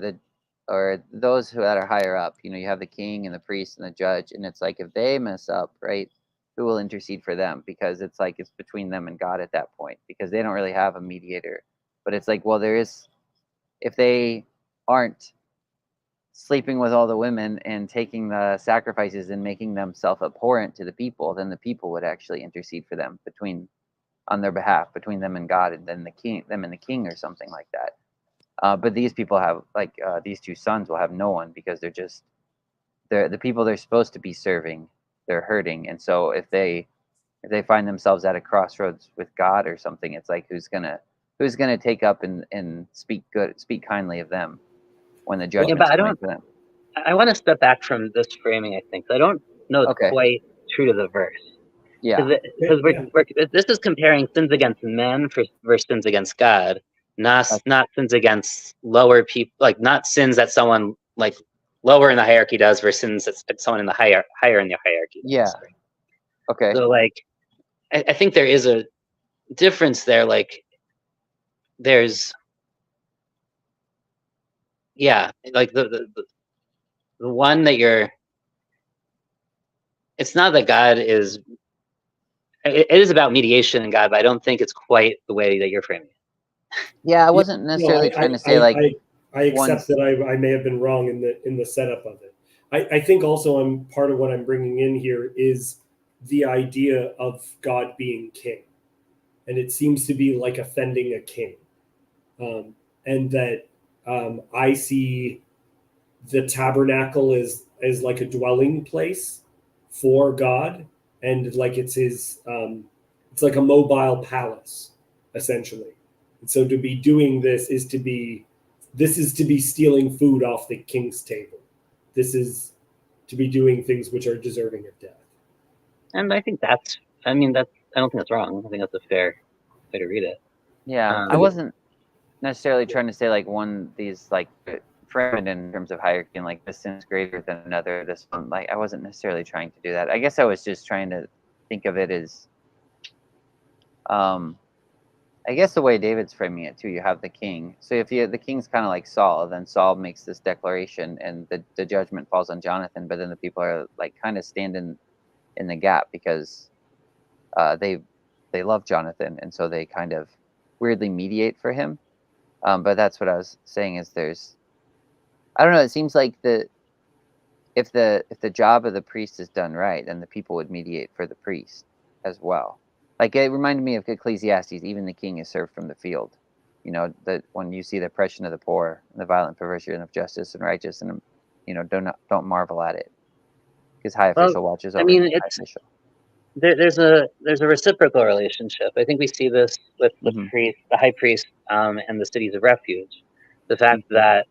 those that are higher up. You have the king and the priest and the judge, and it's like, if they mess up, right, who will intercede for them? Because it's like it's between them and God at that point, because they don't really have a mediator. But it's like, well, there is, if they aren't sleeping with all the women and taking the sacrifices and making them self-abhorrent to the people, then the people would actually intercede for them on their behalf, between them and God, and then them and the king, or something like that. But these people have, like, these two sons will have no one, because they're the people they're supposed to be serving. They're hurting, and so if they find themselves at a crossroads with God or something, it's like, who's gonna take up and speak kindly of them when the judgment's coming for them? I want to step back from this framing. I think I don't know it's quite true to the verse. Yeah, because this is comparing sins against men versus sins against God, not sins against lower people, like, not sins that someone, like, lower in the hierarchy does versus sins that someone in the higher in the hierarchy does. Yeah. Okay. So, like, I think there is a difference there. Like, there's, like, the one that it's not that God is. It is about mediation and God, but I don't think it's quite the way that you're framing it. Yeah, I wasn't necessarily trying to say, like, I accept that I may have been wrong in the setup of it. I think also part of what I'm bringing in here is the idea of God being king, and it seems to be like offending a king, and that I see the tabernacle as like a dwelling place for God, and like it's his it's like a mobile palace, essentially. And so to be doing this is to be stealing food off the king's table. This is to be doing things which are deserving of death. And I think I don't think that's wrong. I think that's a fair way to read it. Yeah, I wasn't necessarily trying to say, like, these, like, frame it in terms of hierarchy, and, like, this sin is greater than another. This one, like, I wasn't necessarily trying to do that. I guess I was just trying to think of it as, I guess the way David's framing it too, you have the king. So if the king's kind of like Saul, then Saul makes this declaration, and the judgment falls on Jonathan. But then the people are like kind of standing in the gap because they love Jonathan, and so they kind of weirdly mediate for him. But that's what I was saying is I don't know. It seems like if the job of the priest is done right, then the people would mediate for the priest as well. Like it reminded me of Ecclesiastes. Even the king is served from the field. You know, that when you see the oppression of the poor and the violent perversion of justice and righteous, and don't marvel at it, because high official watches over high official. There's a reciprocal relationship. I think we see this with the high priest, and the cities of refuge. The fact that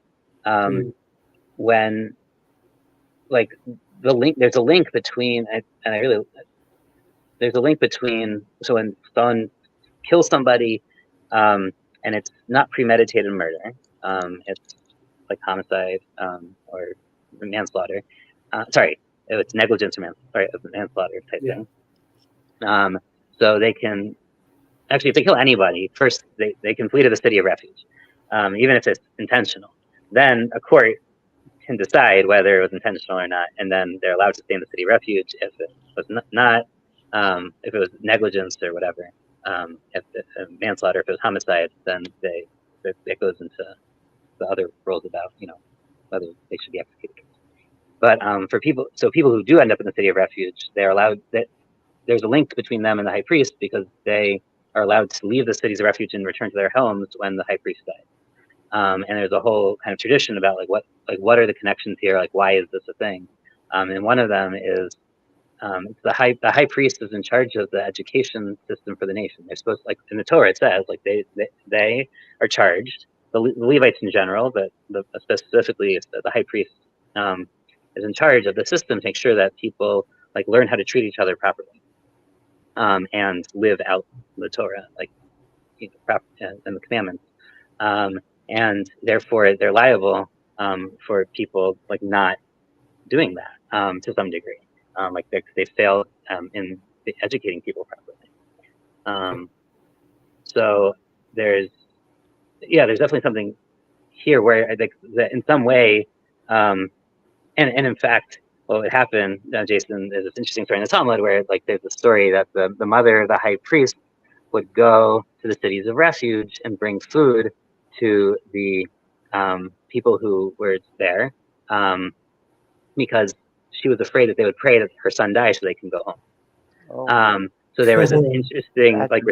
when like there's a link between, there's a link between. So when someone kills somebody, and it's not premeditated murder, it's like homicide, or manslaughter. Sorry, it's negligence or manslaughter type thing. So they can actually, if they kill anybody, first they can flee to the city of refuge, even if it's intentional. Then a court can decide whether it was intentional or not, and then they're allowed to stay in the city of refuge. If it was not, if it was negligence or whatever, if manslaughter, if it was homicide, then it goes into the other rules about whether they should be executed. But for people who do end up in the city of refuge, they're allowed that. There's a link between them and the high priest because they are allowed to leave the cities of refuge and return to their homes when the high priest died. And there's a whole kind of tradition about what are the connections here? Like, why is this a thing? And one of them is the high priest is in charge of the education system for the nation. They're supposed, like in the Torah, it says like they are charged. The Levites in general, but specifically the high priest is in charge of the system to make sure that people like learn how to treat each other properly. And live out the Torah, and the commandments, and therefore they're liable for people like not doing that to some degree, like they fail in educating people properly. So there's definitely something here where I think that in some way, and in fact. What would happen, Jason, is this interesting story in the Talmud where like there's a story that the mother of the high priest would go to the cities of refuge and bring food to the people who were there, because she was afraid that they would pray that her son dies so they can go home. So there was an interesting like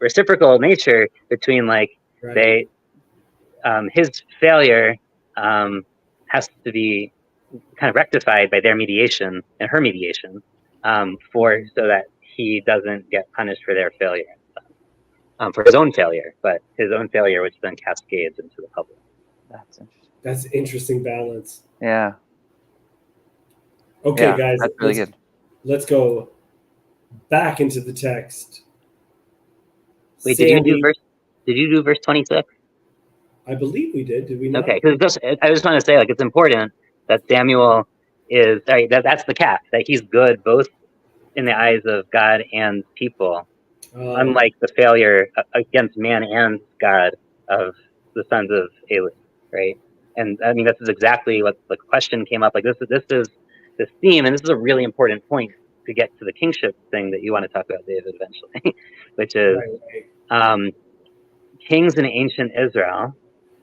reciprocal nature between his failure has to be kind of rectified by their mediation and her mediation, so that he doesn't get punished for their failure, for his own failure, but his own failure which then cascades into the public. That's interesting. That's interesting balance. Yeah. Okay, yeah, guys, that's really good. Let's go back into the text. Wait, Sandy, did you do verse 26? I believe we did. Did we not? Okay, because I just want to say, like, it's important that Samuel is that's the cap, that he's good both in the eyes of God and people, unlike the failure against man and God of the sons of Eli, right? And I mean, this is exactly what the question came up. Like this is this theme, and this is a really important point to get to the kingship thing that you want to talk about, David, eventually, which is kings in ancient Israel,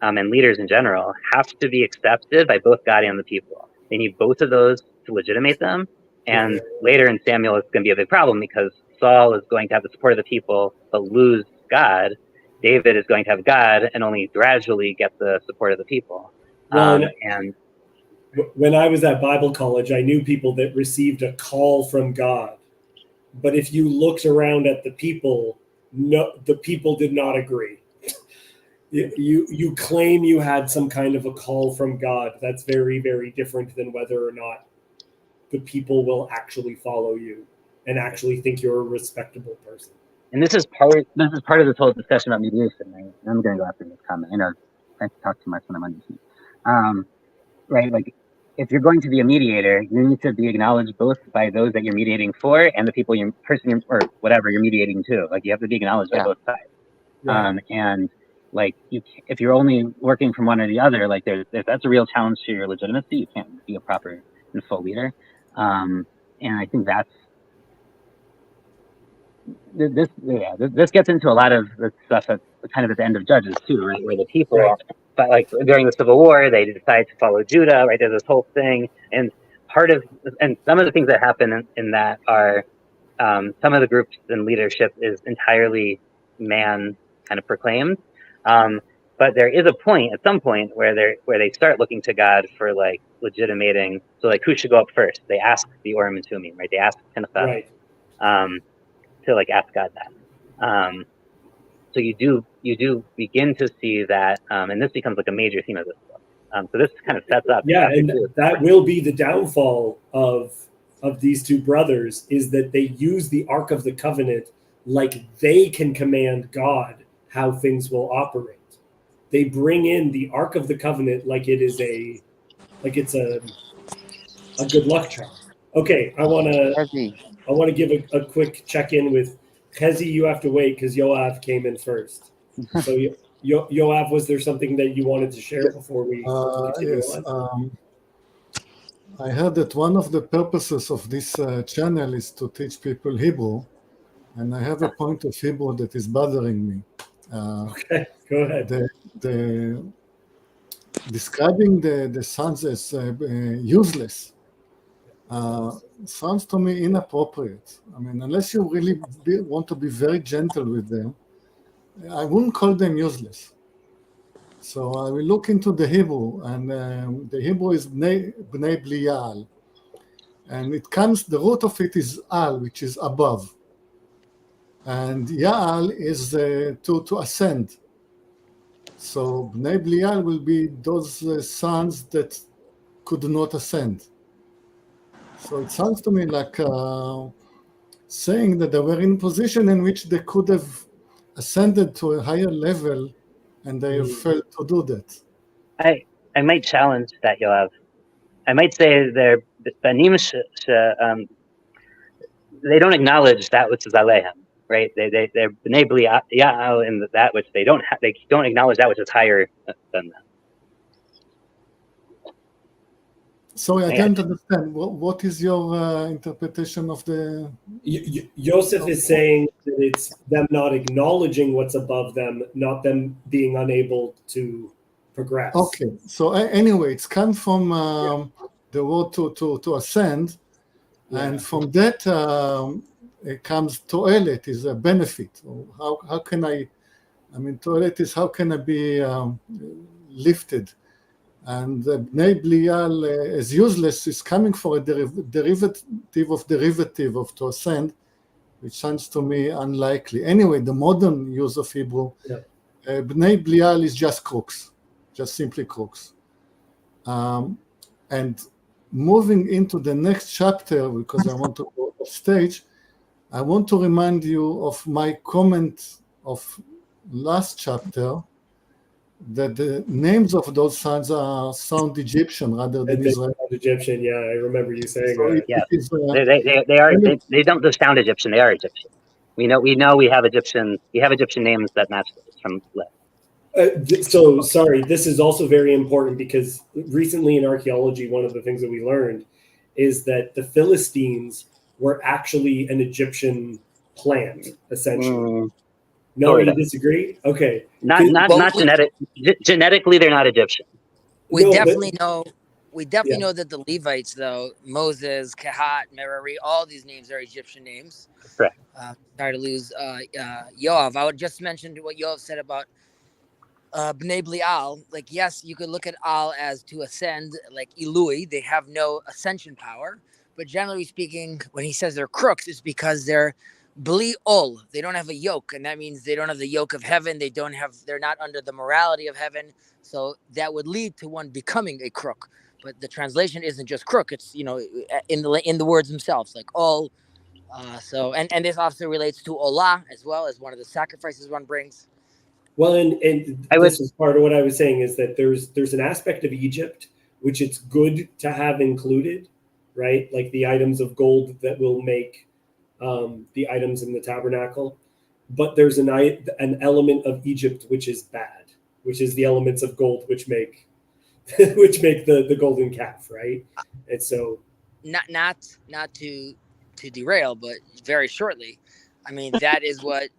and leaders in general have to be accepted by both God and the people. They need both of those to legitimate them. And later in Samuel, it's going to be a big problem because Saul is going to have the support of the people, but lose God. David is going to have God and only gradually get the support of the people. And when I was at Bible college, I knew people that received a call from God. But if you looked around at the people, the people did not agree. You claim you had some kind of a call from God. That's very, very different than whether or not the people will actually follow you and actually think you're a respectable person. And this is part of this whole discussion about mediation, right? And I'm going to go after this comment. I know I talk too much when I'm on this. Right? Like, if you're going to be a mediator, you need to be acknowledged both by those that you're mediating for and the people or whatever you're mediating to. Like, you have to be acknowledged by both sides. Right. And like if you're only working from one or the other, like that's a real challenge to your legitimacy. You can't be a proper and full leader. And I think this gets into a lot of the stuff that's kind of at the end of Judges too, right? Where the people, Right. but like during the Civil War, they decide to follow Judah, right? There's this whole thing, and some of the things that happen in that are some of the groups and leadership is entirely man kind of proclaimed. But there is a point at some point where they start looking to God for like legitimating. So like who should go up first? They ask the Urim and Thummim, right? They ask Pinchas Right. to like ask God that. So you do begin to see that, and this becomes like a major theme of this book. So this kind of sets up Yeah, chapter and 2. that will be the downfall of these two brothers, is that they use the Ark of the Covenant like they can command God how things will operate. They bring in the Ark of the Covenant like it's a good luck charm. Okay, I wanna give a quick check in with Chezi. You have to wait because Yoav came in first. So Yoav, was there something that you wanted to share before we continue Yes, on? I heard that one of the purposes of this channel is to teach people Hebrew, and I have a point of Hebrew that is bothering me. Okay, go ahead. The describing the sons as useless sounds to me inappropriate. I mean, unless you really want to be very gentle with them, I wouldn't call them useless. So I will look into the Hebrew, and the Hebrew is Bnei Belial, and the root of it is Al, which is above, and Yaal is to ascend. So Bnei Belial will be those sons that could not ascend. So it sounds to me like saying that they were in a position in which they could have ascended to a higher level, and they have failed to do that. I might challenge that, Yoav. I might say they're banim they don't acknowledge that which is alehem, right? They're bnei Belial in that which they don't acknowledge that which is higher than them. Sorry, I don't understand. What is your interpretation of the? Yosef is saying that it's them not acknowledging what's above them, not them being unable to progress. Okay, so anyway, it's come from the word to ascend, and from that it comes toilet is a benefit. How can I mean, toilet is how can I be lifted? And Bnei Belial as useless is coming for a derivative of to ascend, which sounds to me unlikely. Anyway, the modern use of Hebrew, Bnei Belial is just crooks, just simply crooks. And moving into the next chapter, because I want to go off stage, I want to remind you of my comment of last chapter, that the names of those sons sound Egyptian rather than Israeli. Egyptian, yeah, I remember you saying so that. Yeah, they don't just sound Egyptian. They are Egyptian. We know we have Egyptian names that match those from Lib. So sorry, this is also very important because recently in archaeology, one of the things that we learned is that the Philistines were actually an Egyptian plant, essentially. No, you disagree? Okay. Not genetically, they're not Egyptian. We definitely know that the Levites, though, Moses, Kehat, Merari, all these names are Egyptian names. Correct. Sorry to lose Yoav. I would just mention what Yoav said about Bnei Belial. Like, yes, you could look at Al as to ascend, like Elui. They have no ascension power. But generally speaking, when he says they're crooks, it's because they're Belial. They don't have a yoke, and that means they don't have the yoke of heaven. They're not under the morality of heaven. So that would lead to one becoming a crook. But the translation isn't just crook. It's, in the words themselves, like all. And this also relates to Olah as well, as one of the sacrifices one brings. Well, and this is part of what I was saying, is that there's an aspect of Egypt which it's good to have included, right? Like the items of gold that will make the items in the tabernacle. but there's an element of Egypt which is bad, which is the elements of gold which make which make the golden calf, right? And so Not to derail, but very shortly. I mean, that is what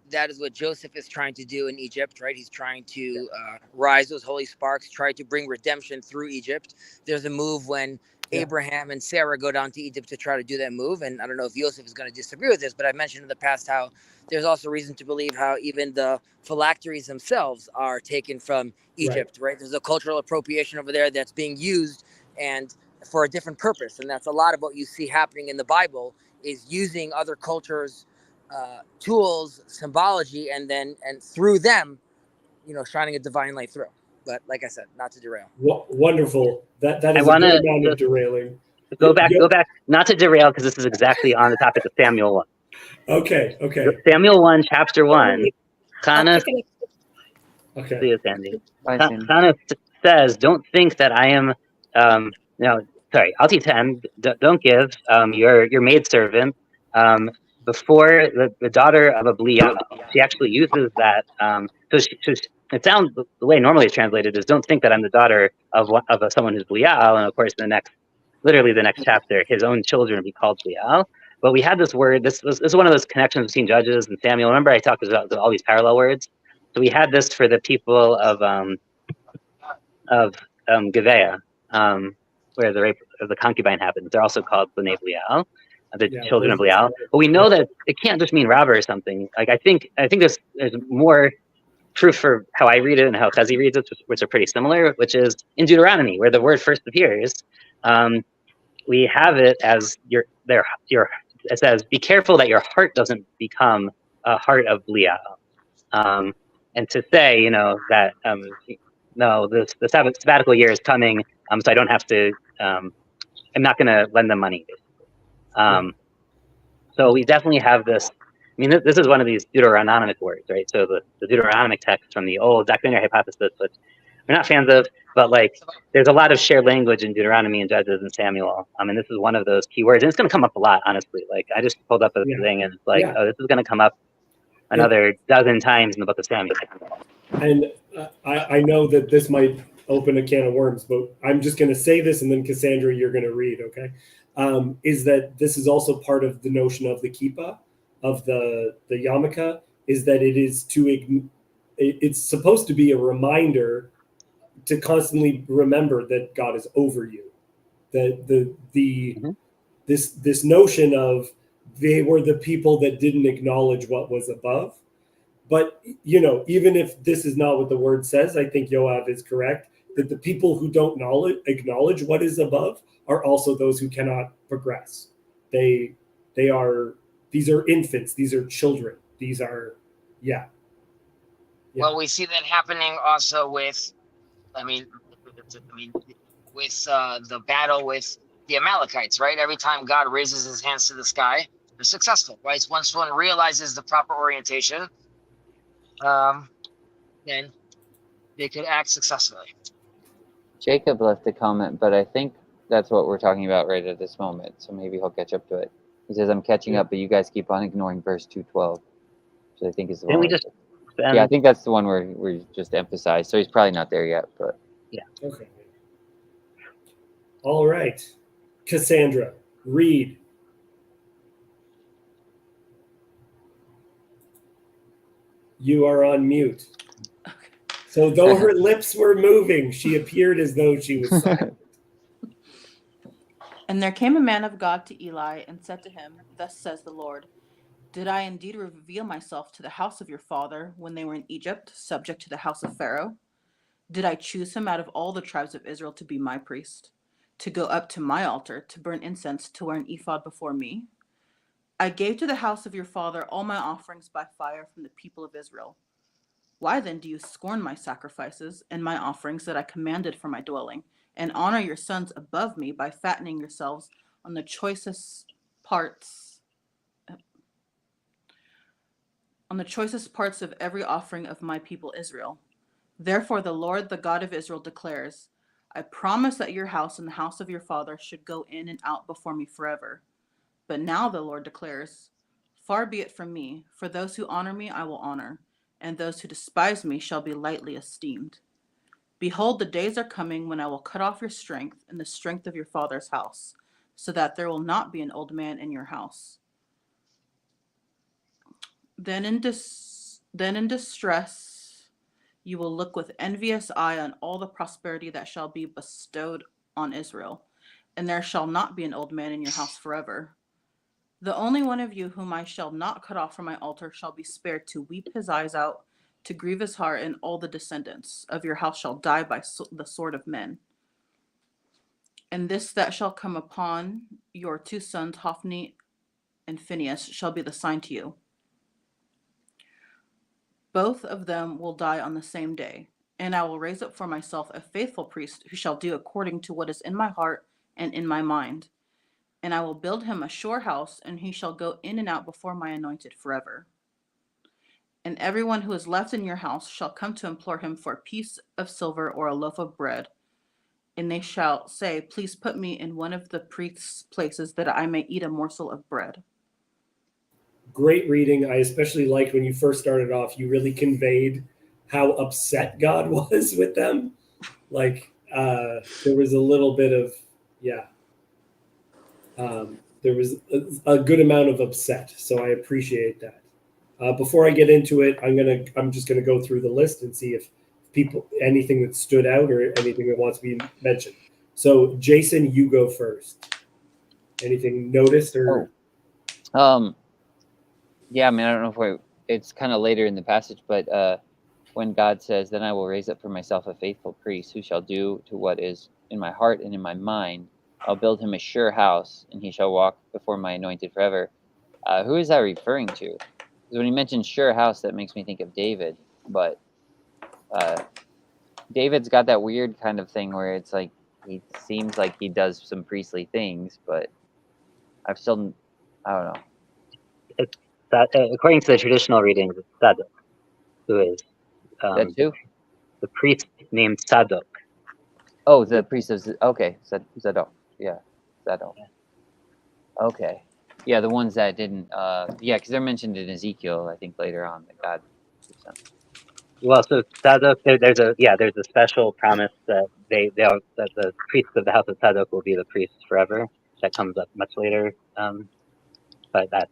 Joseph is trying to do in Egypt, right? He's trying to rise those holy sparks, try to bring redemption through Egypt. There's a move when Abraham and Sarah go down to Egypt to try to do that move, and I don't know if Joseph is going to disagree with this, but I've mentioned in the past how there's also reason to believe how even the phylacteries themselves are taken from Egypt, right? There's a cultural appropriation over there that's being used and for a different purpose, and that's a lot of what you see happening in the Bible is using other cultures' tools, symbology, and through them, shining a divine light through. But like I said, not to derail. Wonderful. That I is a want good to amount of derailing. go back, not to derail, because this is exactly on the topic of Samuel 1. Okay. Samuel 1, chapter 1, Hannah, Okay. see you, Sandy. Bye, Sandy. Hannah says, don't think that I am, sorry, I'll teach 10, don't give your maidservant before the daughter of a Belial. She actually uses that, it sounds, the way normally it's translated is, don't think that I'm the daughter of someone who's Belial, and of course literally the next chapter, his own children will be called Belial. But we had this word, this is one of those connections between Judges and Samuel. Remember I talked about all these parallel words? So we had this for the people of Gibeah, where the rape of the concubine happens. They're also called B'nai Belial, the children of Belial. But we know that it can't just mean robber or something. Like I think there's more proof for how I read it and how Chezi reads it, which are pretty similar, which is in Deuteronomy, where the word first appears. We have it as it says, be careful that your heart doesn't become a heart of Belial. And to say, that no, the sabbatical year is coming, so I don't have to. I'm not going to lend them money, basically. So we definitely have this. I mean, this is one of these Deuteronomic words, right? So the Deuteronomic text from the old documentary hypothesis, which we're not fans of, but there's a lot of shared language in Deuteronomy and Judges and Samuel. And this is one of those key words, and it's going to come up a lot, honestly. I just pulled up a thing, and it's oh, this is going to come up another dozen times in the book of Samuel. And I know that this might open a can of worms, but I'm just going to say this, and then Cassandra, you're going to read, okay? Is that this is also part of the notion of the kippah, of the yarmulke, is that it's supposed to be a reminder to constantly remember that God is over you. That this notion of they were the people that didn't acknowledge what was above. But, even if this is not what the word says, I think Yoav is correct, that the people who don't acknowledge what is above are also those who cannot progress. These are infants, these are children, these are, Well, we see that happening also with, with the battle with the Amalekites, right? Every time God raises his hands to the sky, they're successful, right? Once one realizes the proper orientation, then they could act successfully. Jacob left a comment, but I think that's what we're talking about right at this moment. So maybe he'll catch up to it. He says, I'm catching up, but you guys keep on ignoring verse 2:12, which I think is the one. I think that's the one where we just emphasized. So he's probably not there yet, but yeah. Okay. All right. Cassandra, read. You are on mute. So though her lips were moving, she appeared as though she was silent. And there came a man of God to Eli and said to him, Thus says the Lord, did I indeed reveal myself to the house of your father when they were in Egypt, subject to the house of Pharaoh? Did I choose him out of all the tribes of Israel to be my priest, to go up to my altar, to burn incense, to wear an ephod before me? I gave to the house of your father all my offerings by fire from the people of Israel. Why then do you scorn my sacrifices and my offerings that I commanded for my dwelling, and honor your sons above me by fattening yourselves on the choicest parts of every offering of my people Israel? Therefore the Lord, the God of Israel, declares, I promise that your house and the house of your father should go in and out before me forever. But now the Lord declares, Far be it from me, for those who honor me I will honor, and those who despise me shall be lightly esteemed. Behold, the days are coming when I will cut off your strength and the strength of your father's house, so that there will not be an old man in your house. Then in distress you will look with envious eye on all the prosperity that shall be bestowed on Israel, and there shall not be an old man in your house forever. The only one of you whom I shall not cut off from my altar shall be spared to weep his eyes out, to grieve his heart, and all the descendants of your house shall die by the sword of men. And this that shall come upon your two sons, Hophni and Phinehas, shall be the sign to you. Both of them will die on the same day, and I will raise up for myself a faithful priest who shall do according to what is in my heart and in my mind. And I will build him a sure house, and he shall go in and out before my anointed forever. And everyone who is left in your house shall come to implore him for a piece of silver or a loaf of bread. And they shall say, please put me in one of the priest's places that I may eat a morsel of bread. Great reading. I especially liked when you first started off, you really conveyed how upset God was with them. Like there was a little bit of, there was a good amount of upset. So I appreciate that. Before I get into it, I'm just gonna go through the list and see if anything that stood out or anything that wants to be mentioned. So Jason, you go first. Anything noticed or? Yeah, I mean, I don't know if it's kind of later in the passage, but when God says, then I will raise up for myself a faithful priest who shall do to what is in my heart and in my mind. I'll build him a sure house, and he shall walk before my anointed forever. Who is that referring to? Because when he mentions sure house, that makes me think of David. But David's got that weird kind of thing where it's like he seems like he does some priestly things, but I don't know. It's that according to the traditional readings, it's Sadok, who is That's who? the priest named Sadok. Oh, the priest of Zadok. Yeah, Zadok. Okay. Yeah, the ones that didn't. Yeah, because they're mentioned in Ezekiel, I think later on that God. Well, so Sadok, there's a special promise that that the priests of the house of Sadok will be the priests forever. That comes up much later, but that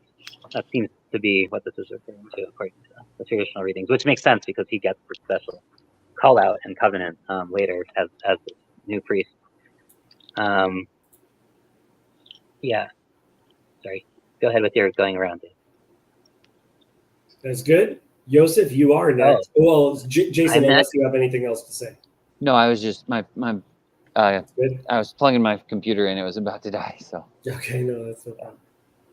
seems to be what this is referring to according to the traditional readings, which makes sense because he gets the special call out and covenant later as this new priest. Yeah, sorry. Go ahead with your going around. That's good. Yosef, you are next. Well, Jason, unless you have anything else to say. No, I was just my good. I was plugging my computer and it was about to die. So okay, no, that's no problem.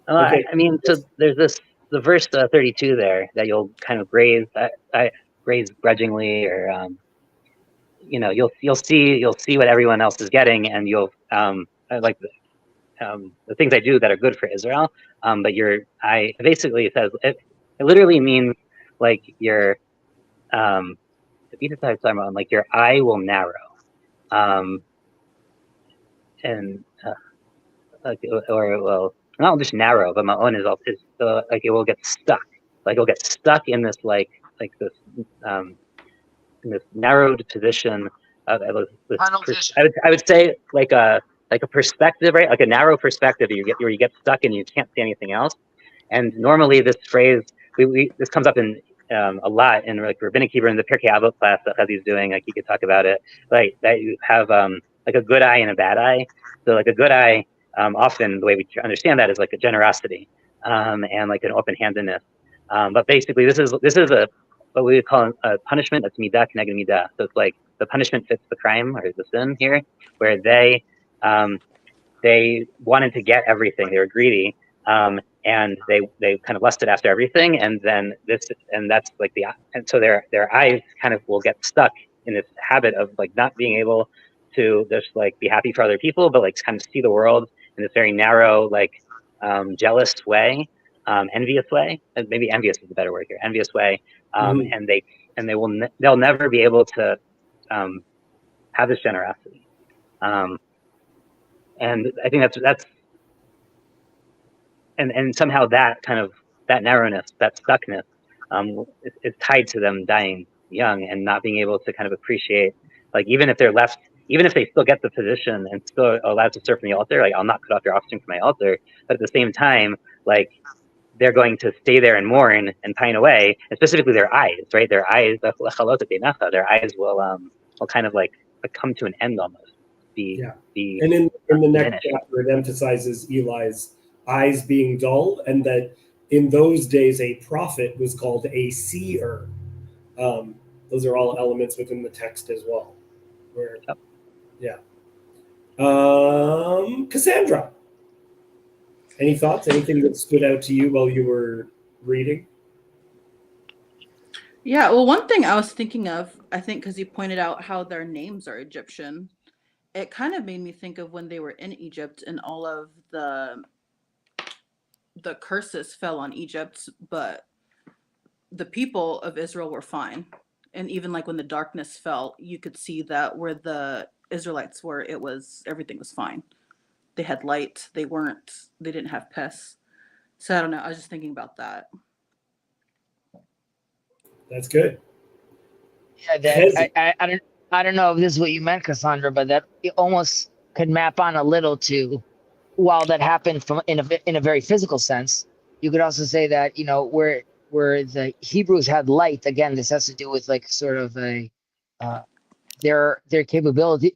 Okay. I mean, so there's the verse 32 there that you'll kind of graze grudgingly, or you'll see what everyone else is getting, and you'll like the things I do that are good for Israel. But basically it says it literally means like your like your eye will narrow, and well, not just narrow, but my own is like it will get stuck. Like it'll get stuck in this this in this narrowed position. I would say like a perspective, right? Like a narrow perspective. You get stuck and you can't see anything else. And normally this phrase, this comes up in a lot in like rabbinic Hebrew in the Pirkei Avot class that Chazi's doing. Like you could talk about it, like that you have like a good eye and a bad eye. So like a good eye, often the way we understand that is like a generosity and like an open-handedness. But basically, this is what we would call a punishment that's midah k'neged midah. So it's like the punishment fits the crime or the sin here, where they wanted to get everything. They were greedy, and they kind of lusted after everything, and then that's like and so their eyes kind of will get stuck in this habit of like not being able to just like be happy for other people, but like kind of see the world in this very narrow, like jealous way, envious way. Maybe envious is the better word here. Envious way, and they'll never be able to have this generosity. And I think that's and somehow that kind of that narrowness, that stuckness, is tied to them dying young and not being able to kind of appreciate, like, even if they still get the position and still allowed to serve from the altar, like, I'll not cut off your offspring from my altar, but at the same time, like, they're going to stay there and mourn and pine away, and specifically their eyes, right? Their eyes, their eyes will kind of like come to an end almost. And in the next diminish. chapter, it emphasizes Eli's eyes being dull, and that in those days a prophet was called a seer. Those are all elements within the text as well. Cassandra, any thoughts? Anything that stood out to you while you were reading? Yeah, well, one thing I was thinking of, I think, because you pointed out how their names are Egyptian, it kind of made me think of when they were in Egypt and all of the curses fell on Egypt, but the people of Israel were fine. And even like when the darkness fell, you could see that where the Israelites were, everything was fine. They had light. They didn't have pests. So I don't know. I was just thinking about that. That's good. Yeah, I don't know if this is what you meant, Cassandra, but that it almost could map on a little to, while that happened in a very physical sense, you could also say that, you know, where the Hebrews had light, again, this has to do with like sort of their capability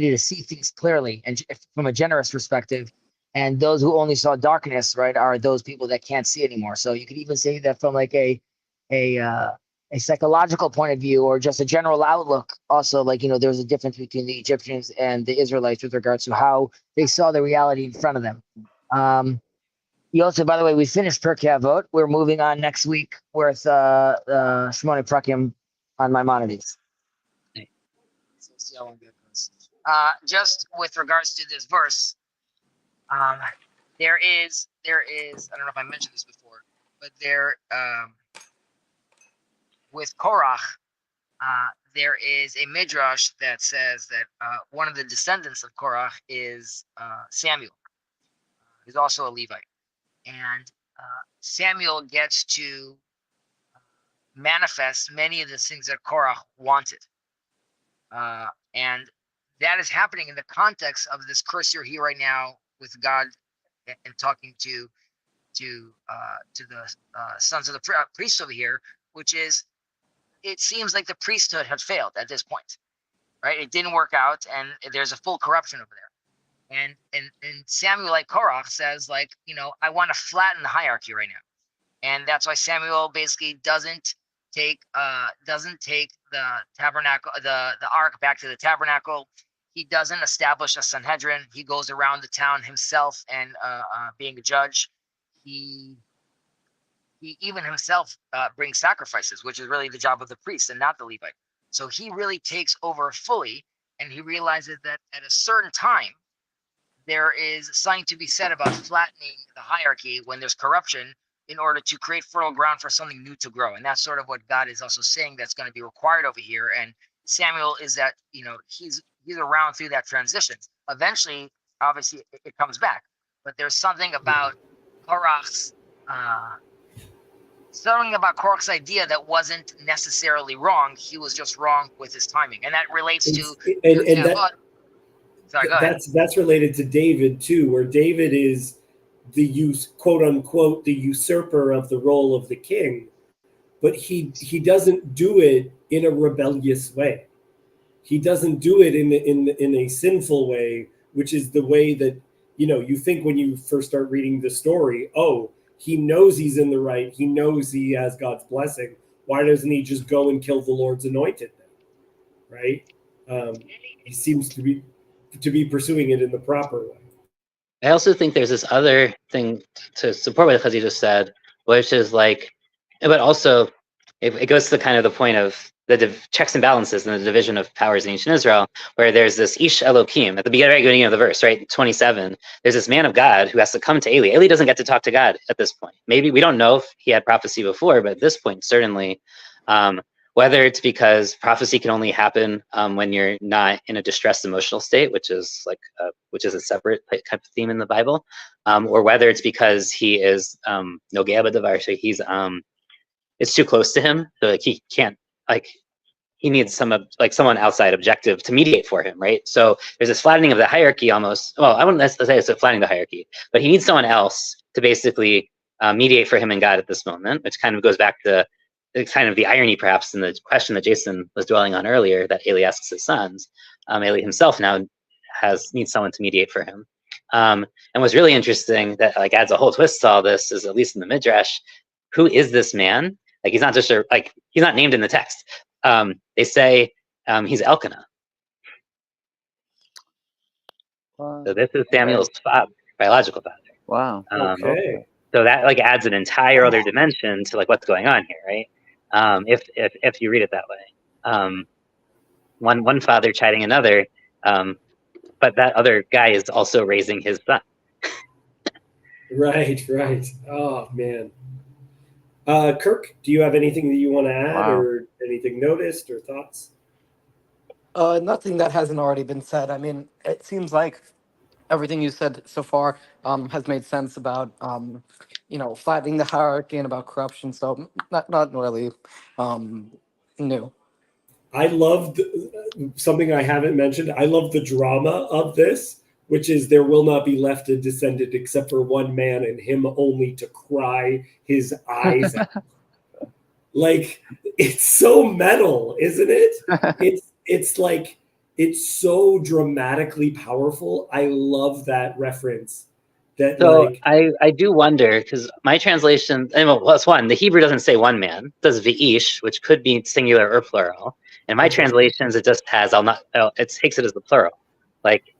to see things clearly and from a generous perspective, and those who only saw darkness, right, are those people that can't see anymore. So you could even say that from like a psychological point of view, or just a general outlook. Also, like, you know, there's a difference between the Egyptians and the Israelites with regards to how they saw the reality in front of them. You also, by the way, we finished Pirkei Avot. We're moving on next week with Shmone Prakim on Maimonides. So see how long that goes. Just with regards to this verse, there is I don't know if I mentioned this before, but with Korach, there is a midrash that says that one of the descendants of Korach is Samuel. He's also a Levite, and Samuel gets to manifest many of the things that Korach wanted, and that is happening in the context of this curse you're here right now with God and talking to the sons of the priest over here, which is, it seems like the priesthood had failed at this point, right? It didn't work out, and there's a full corruption over there. And Samuel, like Korach, says, like, you know, I want to flatten the hierarchy right now, and that's why Samuel basically doesn't take the tabernacle, the ark back to the tabernacle. He doesn't establish a Sanhedrin. He goes around the town himself and being a judge. He even himself brings sacrifices, which is really the job of the priest and not the Levite. So he really takes over fully, and he realizes that at a certain time, there is something to be said about flattening the hierarchy when there's corruption in order to create fertile ground for something new to grow. And that's sort of what God is also saying that's going to be required over here. And Samuel is that, you know, he's around through that transition. Eventually, obviously, it comes back. But there's something about Korach's idea that wasn't necessarily wrong. He was just wrong with his timing, and that relates that's related to David too, where David is the quote unquote the usurper of the role of the king, but he doesn't do it in a rebellious way. He doesn't do it in a sinful way, which is the way that, you know, you think when you first start reading the story, oh, he knows he's in the right. He knows he has God's blessing. Why doesn't he just go and kill the Lord's anointed then? Right? He seems to be pursuing it in the proper way. I also think there's this other thing to support what Chazi just said, which is like, but also it goes to the kind of the point of the checks and balances and the division of powers in ancient Israel, where there's this Ish Elohim at the very beginning of the verse, right? 27. There's this man of God who has to come to Eli. Eli doesn't get to talk to God at this point. Maybe we don't know if he had prophecy before, but at this point, certainly, whether it's because prophecy can only happen when you're not in a distressed emotional state, which is a separate type of theme in the Bible, or whether it's because he is nogea b'davar, so he's it's too close to him, so like he can't, like he needs someone outside objective to mediate for him, right? So there's this flattening of the hierarchy almost. Well, I wouldn't necessarily say it's a flattening of the hierarchy, but he needs someone else to basically mediate for him and God at this moment, which kind of goes back to kind of the irony perhaps in the question that Jason was dwelling on earlier, that Eli asks his sons. Eli himself now needs someone to mediate for him. And what's really interesting that like adds a whole twist to all this is, at least in the Midrash, who is this man? Like he's not just he's not named in the text. They say he's Elkanah. Wow. So this is Samuel's father, biological father. Wow. Okay. So that like adds an entire other dimension to like what's going on here, right? If you read it that way, one father chiding another, but that other guy is also raising his son. Right. Oh man. Kirk, do you have anything that you want to add, Wow. or anything noticed or thoughts? Nothing that hasn't already been said. I mean, it seems like everything you said so far has made sense about flattening the hierarchy and about corruption. So not really new. I loved something I haven't mentioned. I love the drama of this, which is there will not be left a descendant except for one man, and him only to cry his eyes out. Like, it's so metal, isn't it? It's like, it's so dramatically powerful. I love that reference. So Like, I do wonder, because my translation, and well, plus one, the Hebrew doesn't say one man, it says v'ish, which could be singular or plural. In my translations, it just has it takes it as the plural, like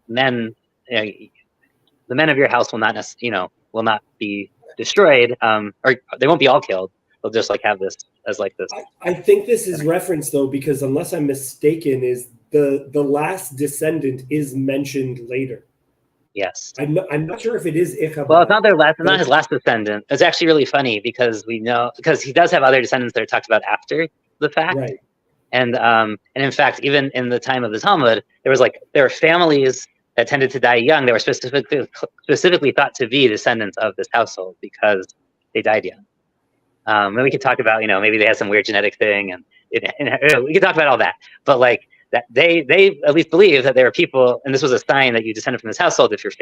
men. The men of your house will not be destroyed, or they won't be all killed. They'll just like have this as like this. I think this is reference though, because unless I'm mistaken, is the last descendant is mentioned later. Yes. I'm not sure if it is Ichabod. Well, it's not his last descendant. It's actually really funny because he does have other descendants that are talked about after the fact. Right. And in fact, even in the time of the Talmud, there were families that tended to die young that were specifically thought to be descendants of this household because they died young. And we could talk about, maybe they had some weird genetic thing, and we could talk about all that. But like that, they at least believe that there are people, and this was a sign that you descended from this household if your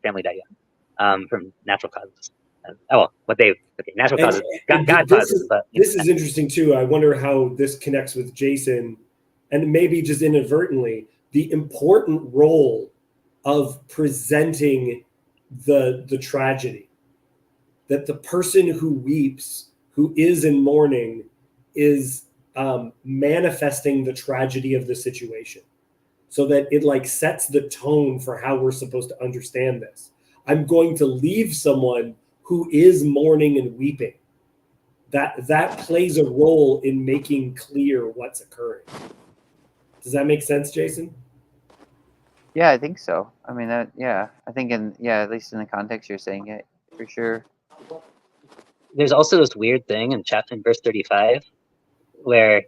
family died young, from natural causes. Natural causes, God causes. But this is interesting too. I wonder how this connects with Jason, and maybe just inadvertently, the important role of presenting the tragedy. That the person who weeps, who is in mourning, is manifesting the tragedy of the situation, so that it like sets the tone for how we're supposed to understand this. I'm going to leave someone who is mourning and weeping. That plays a role in making clear what's occurring. Does that make sense, Jason? Yeah, I think so. I mean, I think at least in the context you're saying it, for sure. There's also this weird thing in verse 35, where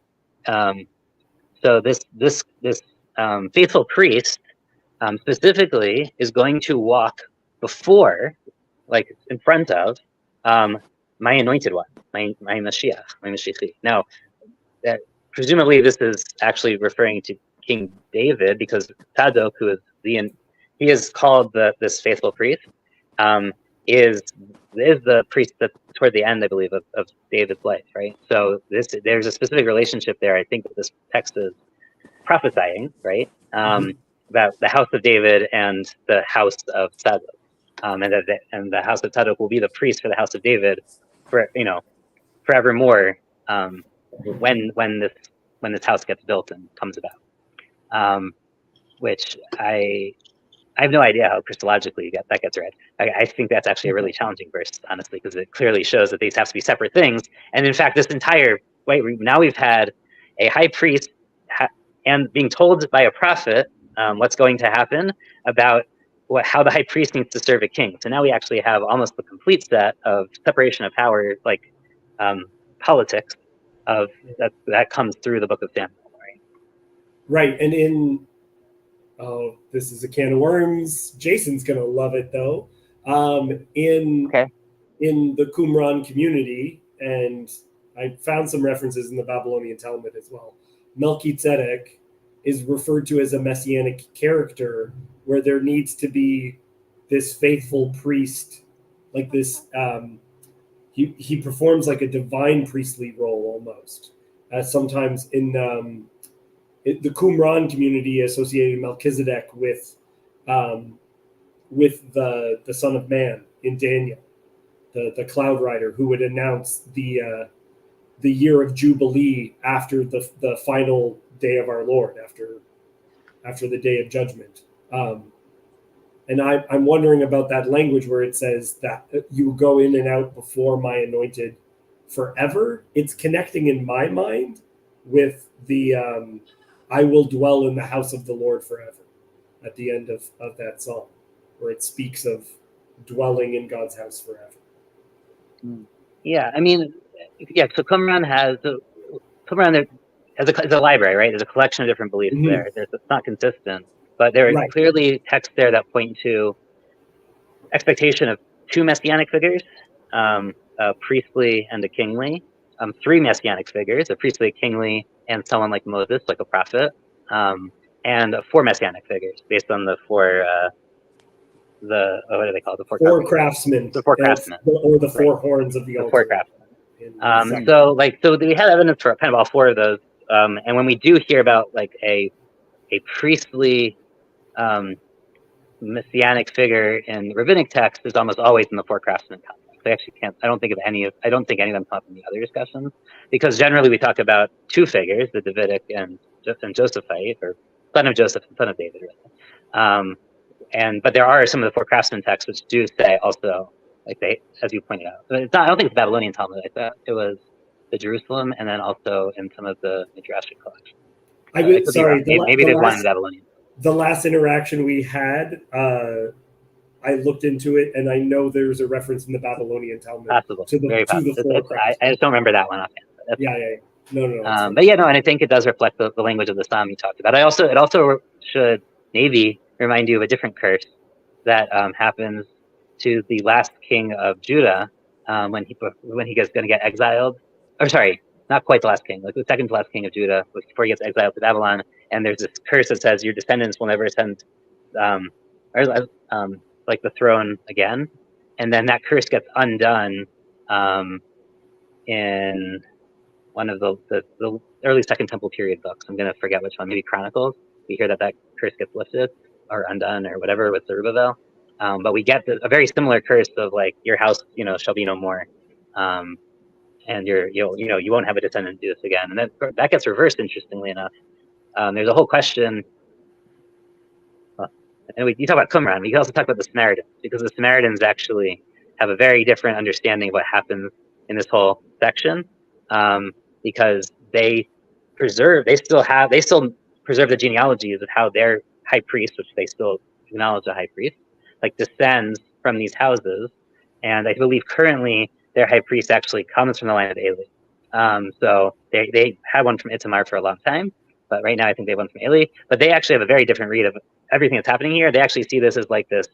so this faithful priest specifically is going to walk before, like in front of, my anointed one, my Mashiach, my Mashiach. Now, presumably this is actually referring to King David, because Tzadok, who is he is called this faithful priest, is the priest that toward the end, I believe, of David's life, right? So there's a specific relationship there. I think that this text is prophesying, right, about the house of David and the house of Tzadok, and the house of Tzadok will be the priest for the house of David, forevermore, when this house gets built and comes about, which I have no idea how Christologically that gets read. I think that's actually a really challenging verse, honestly, because it clearly shows that these have to be separate things. And in fact, this entire now we've had a high priest and being told by a prophet what's going to happen about how the high priest needs to serve a king. So now we actually have almost the complete set of separation of power, like politics, of that comes through the book of Samuel, right? Right. And this is a can of worms. Jason's gonna love it though. Okay. In the Qumran community, and I found some references in the Babylonian Talmud as well. Melchizedek is referred to as a messianic character, where there needs to be this faithful priest, like this. He performs like a divine priestly role almost. Sometimes in the Qumran community associated Melchizedek with the Son of Man in Daniel, the cloud rider who would announce the year of Jubilee after the final day of our Lord, after the day of judgment. And I'm wondering about that language where it says that you go in and out before my anointed forever. It's connecting in my mind with the I will dwell in the house of the Lord forever at the end of that psalm, where it speaks of dwelling in God's house forever. Yeah, I mean, yeah. So Qumran has a library, right? There's a collection of different beliefs there. It's not consistent, but there are clearly texts there that point to expectation of two messianic figures, a priestly and a kingly, three messianic figures, a priestly, a kingly, and someone like Moses, like a prophet, and four messianic figures based on the four, what do they call it? Four craftsmen. The four craftsmen. Or the four horns of the altar. Four craftsmen. So we have evidence for kind of all four of those. And when we do hear about like a priestly messianic figure in rabbinic text, is almost always in the four craftsmen context. I actually can't. I don't think any of them come up in the other discussions, because generally we talk about two figures, the Davidic and Josephite, or son of Joseph and son of David, really. But there are some of the four craftsmen texts which do say also, like they, as you pointed out, it's not, I don't think it's Babylonian Talmud like that. It was the Jerusalem, and then also in some of the Midrashic collections. Maybe there's one in the Babylonian. The last interaction we had, I looked into it, and I know there's a reference in the Babylonian Talmud possible. to the four craftsmen. I just don't remember that one offhand. Yeah. No. But yeah, no, and I think it does reflect the language of the psalm you talked about. It also should maybe remind you of a different curse that happens to the last king of Judah when he gets going to get exiled. Or sorry, not quite the last king, like the second to last king of Judah, before he gets exiled to Babylon. And there's this curse that says your descendants will never ascend like the throne again. And then that curse gets undone in one of the early Second Temple period books. I'm going to forget which one, maybe Chronicles. We hear that curse gets lifted or undone or whatever with Zerubbabel. But we get a very similar curse of like your house, shall be no more, and you won't have a descendant do this again. And that gets reversed, interestingly enough. There's a whole question. And you talk about Qumran. We can also talk about the Samaritans, because the Samaritans actually have a very different understanding of what happens in this whole section, because they still preserve the genealogies of how their high priest, which they still acknowledge a high priest, like descends from these houses. And I believe currently their high priest actually comes from the line of Eli. So they had one from Itamar for a long time, but right now I think they have one from Eli. But they actually have a very different read of everything that's happening here. They actually see this as like this,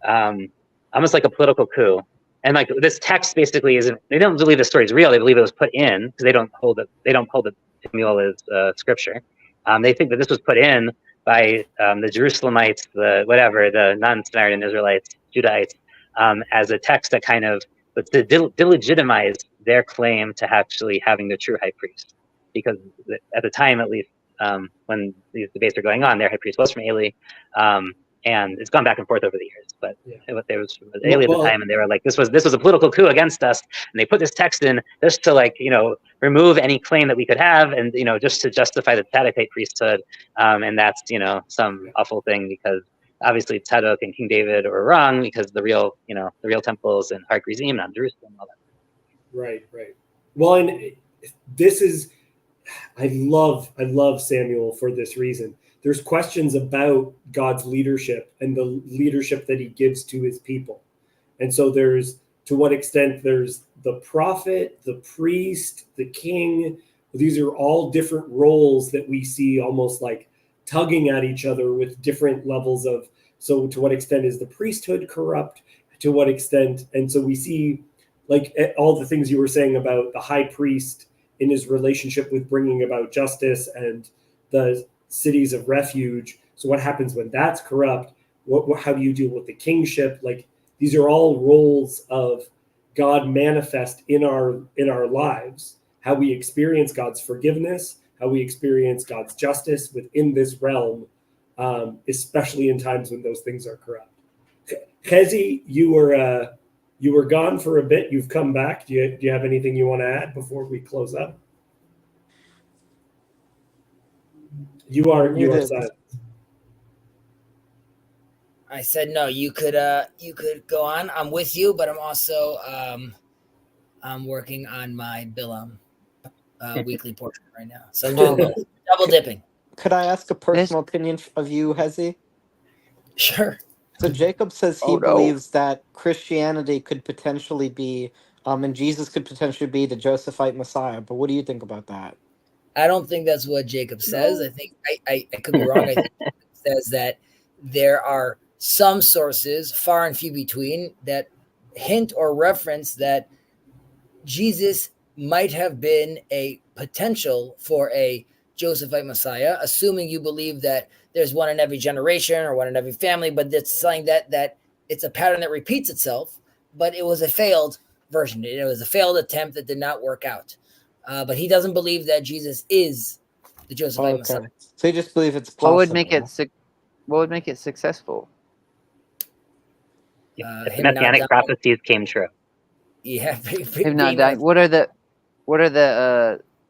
almost like a political coup. And like this text basically isn't, they don't believe the story is real. They believe it was put in because they don't hold it Samuel as scripture. They think that this was put in by the Jerusalemites, the non-Samaritan Israelites, Judahites, as a text that kind of to delegitimize their claim to actually having the true high priest. Because at the time, at least, when these debates are going on, their high priest was from Eli, and it's gone back and forth over the years. But there was Eli at the time, and they were like, this was a political coup against us, and they put this text in just to remove any claim that we could have, and just to justify the Tzadokite priesthood, and that's some awful thing, because obviously Tzadok and King David were wrong, because the real temples in Har Gerizim, not Jerusalem, all that. Right. Well, and this is, I love Samuel for this reason. There's questions about God's leadership and the leadership that he gives to his people. And so there's to what extent there's the prophet, the priest, the king. These are all different roles that we see almost like tugging at each other with different levels of, so to what extent is the priesthood corrupt? To what extent? And so we see like all the things you were saying about the high priest in his relationship with bringing about justice and the cities of refuge. So what happens when that's corrupt? How do you deal with the kingship? Like these are all roles of God manifest in our lives, how we experience God's forgiveness, how we experience God's justice within this realm, especially in times when those things are corrupt. Chezi, you were gone for a bit. You've come back. Do you have anything you want to add before we close up? You are silent. I said no. You could go on. I'm with you, but I'm also I'm working on my Bilam weekly portrait right now, so I'm doing both, double dipping. Could I ask a personal opinion of you, Hezi? Sure. So Jacob says he believes that Christianity could potentially be, and Jesus could potentially be the Josephite Messiah. But what do you think about that? I don't think that's what Jacob says. I think I could be wrong. I think Jacob says that there are some sources, far and few between, that hint or reference that Jesus might have been a potential for a Josephite Messiah, assuming you believe that there's one in every generation or one in every family, but it's something that it's a pattern that repeats itself, but it was a failed version. It was a failed attempt that did not work out. But he doesn't believe that Jesus is the Josephite Messiah. So you just believe it's possible. What would make it successful? If the messianic prophecies came true. Yeah, him not dying. What are the?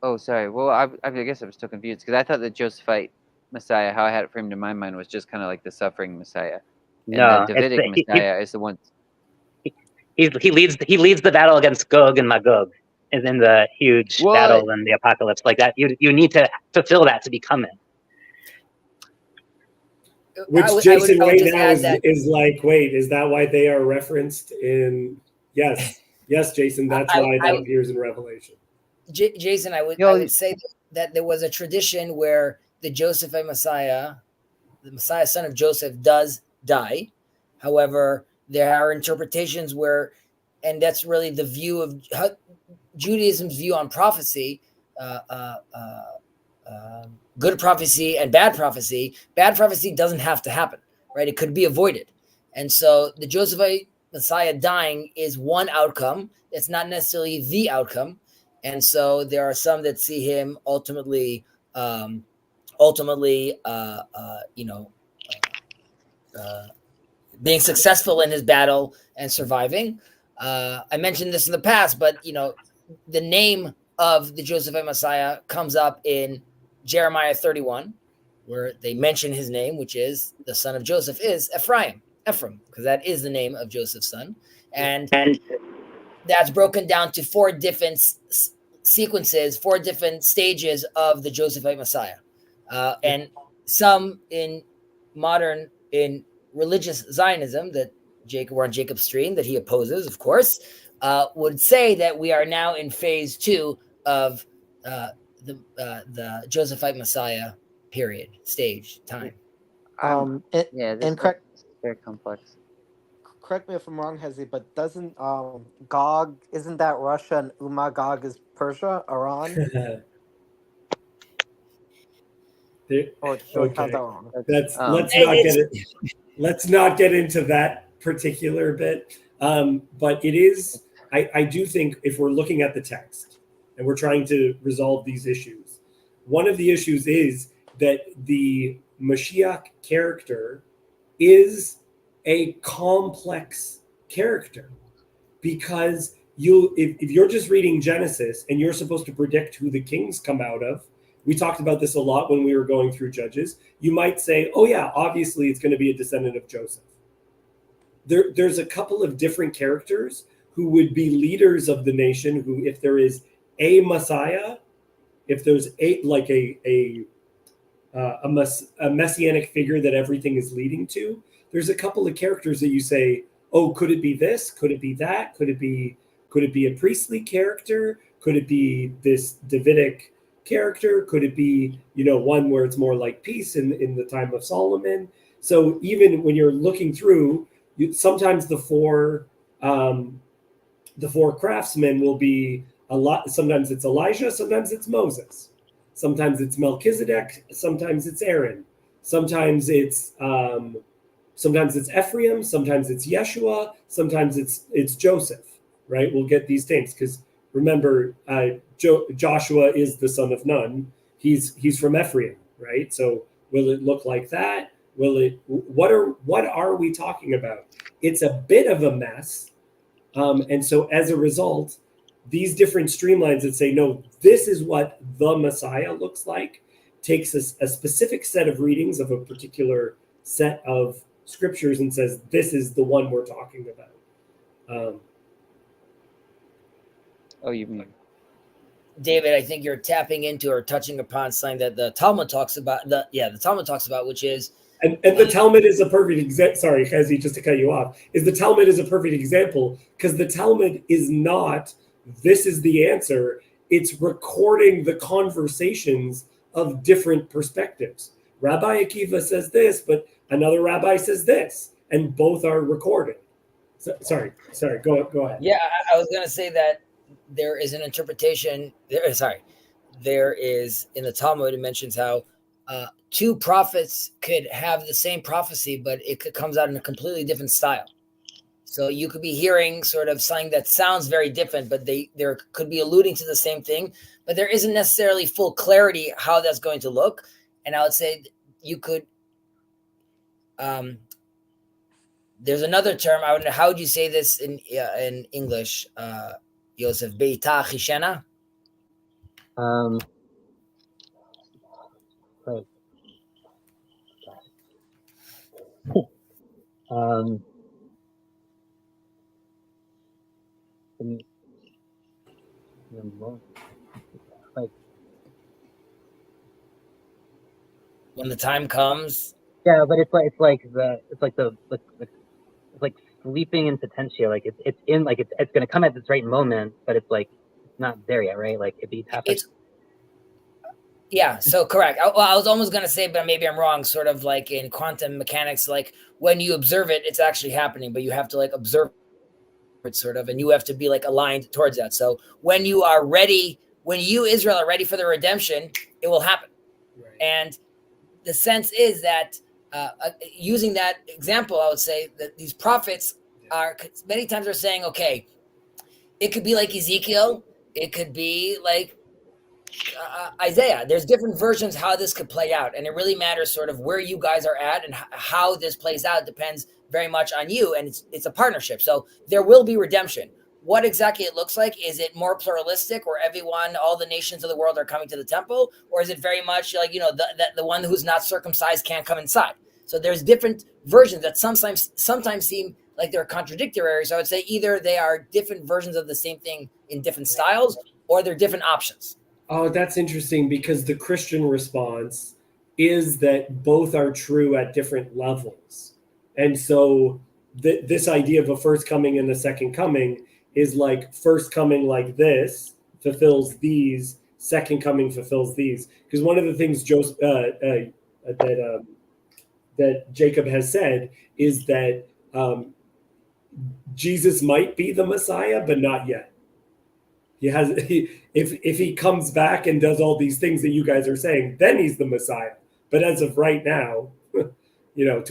Oh, sorry. Well, I guess I'm still confused because I thought the Josephite Messiah, how I had it framed in my mind, was just kind of like the suffering Messiah. And no, the Davidic Messiah is the one. He leads the battle against Gog and Magog, and then the huge battle in the apocalypse like that. You need to fulfill that to become it. Which Jason right now is like, wait, is that why they are referenced in? Yes, Jason, that's why that appears in Revelation. Jason, I would say that there was a tradition where the Josephite Messiah, the Messiah, son of Joseph, does die. However, there are interpretations where, and that's really the view of Judaism's view on prophecy, good prophecy and bad prophecy. Bad prophecy doesn't have to happen, right? It could be avoided. And so the Josephite Messiah dying is one outcome. It's not necessarily the outcome. And so there are some that see him ultimately being successful in his battle and surviving. I mentioned this in the past, but the name of the Josephite Messiah comes up in Jeremiah 31, where they mention his name, which is the son of Joseph, is Ephraim, because that is the name of Joseph's son. And that's broken down to 4 different sequences, 4 different stages of the Josephite Messiah. And some in religious Zionism that we're on Jacob's stream, that he opposes, of course, would say that we are now in phase 2 of the Josephite Messiah period, stage, time. This is very complex. Correct me if I'm wrong, Hezi, but doesn't Gog, isn't that Russia, and Umagog is Persia, Iran? Or do I have that wrong? Let's not get into that particular bit. But it is, I do think if we're looking at the text and we're trying to resolve these issues, one of the issues is that the Mashiach character is a complex character, because if you're just reading Genesis and you're supposed to predict who the kings come out of, we talked about this a lot when we were going through Judges, you might say, oh yeah, obviously it's going to be a descendant of Joseph. There's a couple of different characters who would be leaders of the nation, who, if there is a Messiah, if there's a messianic figure that everything is leading to, there's a couple of characters that you say, oh, could it be this? Could it be that? Could it be a priestly character? Could it be this Davidic character? Could it be, one where it's more like peace in the time of Solomon? So even when you're looking through, sometimes the four craftsmen will be a lot. Sometimes it's Elijah, sometimes it's Moses, sometimes it's Melchizedek, sometimes it's Aaron, sometimes it's Ephraim, sometimes it's Yeshua, sometimes it's Joseph. Right? We'll get these names because remember, Joshua is the son of Nun. He's from Ephraim, right? So will it look like that? Will it? What are we talking about? It's a bit of a mess, and so as a result, these different streamlines that say no, this is what the Messiah looks like, takes a specific set of readings of a particular set of scriptures and says this is the one we're talking about. Oh, you mean David, I think you're tapping into or touching upon something that the Talmud talks about. The Talmud talks about, which is, and the Talmud is a perfect example. Sorry, Chazi, just to cut you off. The Talmud is a perfect example because the Talmud is not this is the answer. It's recording the conversations of different perspectives. Rabbi Akiva says this, but another rabbi says this, and both are recorded. So, sorry. Go ahead. Yeah, I was going to say that there is an interpretation. There is in the Talmud. It mentions how two prophets could have the same prophecy, but comes out in a completely different style. So you could be hearing sort of something that sounds very different, but there could be alluding to the same thing, but there isn't necessarily full clarity how that's going to look. And I would say you could. There's another term. I don't know, how would you say this in English, Yosef? Beita chishena. Right. Like, When the time comes. yeah, but it's like sleeping in potential. Like it's in, like it's going to come at this right moment, but it's like it's not there yet, right? Like Yeah, so correct. I was almost going to say, but maybe I'm wrong, sort of like in quantum mechanics, like when you observe it, it's actually happening, but you have to like observe it sort of, and you have to be like aligned towards that. So when you are ready, when you, Israel, are ready for the redemption, it will happen. Right. And the sense is that using that example, I would say that these prophets are many times are saying, okay, it could be like Ezekiel, it could be like Isaiah. There's different versions how this could play out, and it really matters sort of where you guys are at, and how this plays out depends very much on you, and it's a partnership. So there will be redemption. What exactly it looks like? Is it more pluralistic, where everyone, all the nations of the world are coming to the temple, or is it very much like, the one who's not circumcised can't come inside? So there's different versions that sometimes seem like they're contradictory. So I would say either they are different versions of the same thing in different styles, or they're different options. Oh, that's interesting, because the Christian response is that both are true at different levels. And so this idea of a first coming and a second coming is like first coming like this fulfills these, second coming fulfills these. Because one of the things that Jacob has said is that Jesus might be the Messiah, but not yet. If he comes back and does all these things that you guys are saying, then he's the Messiah. But as of right now, to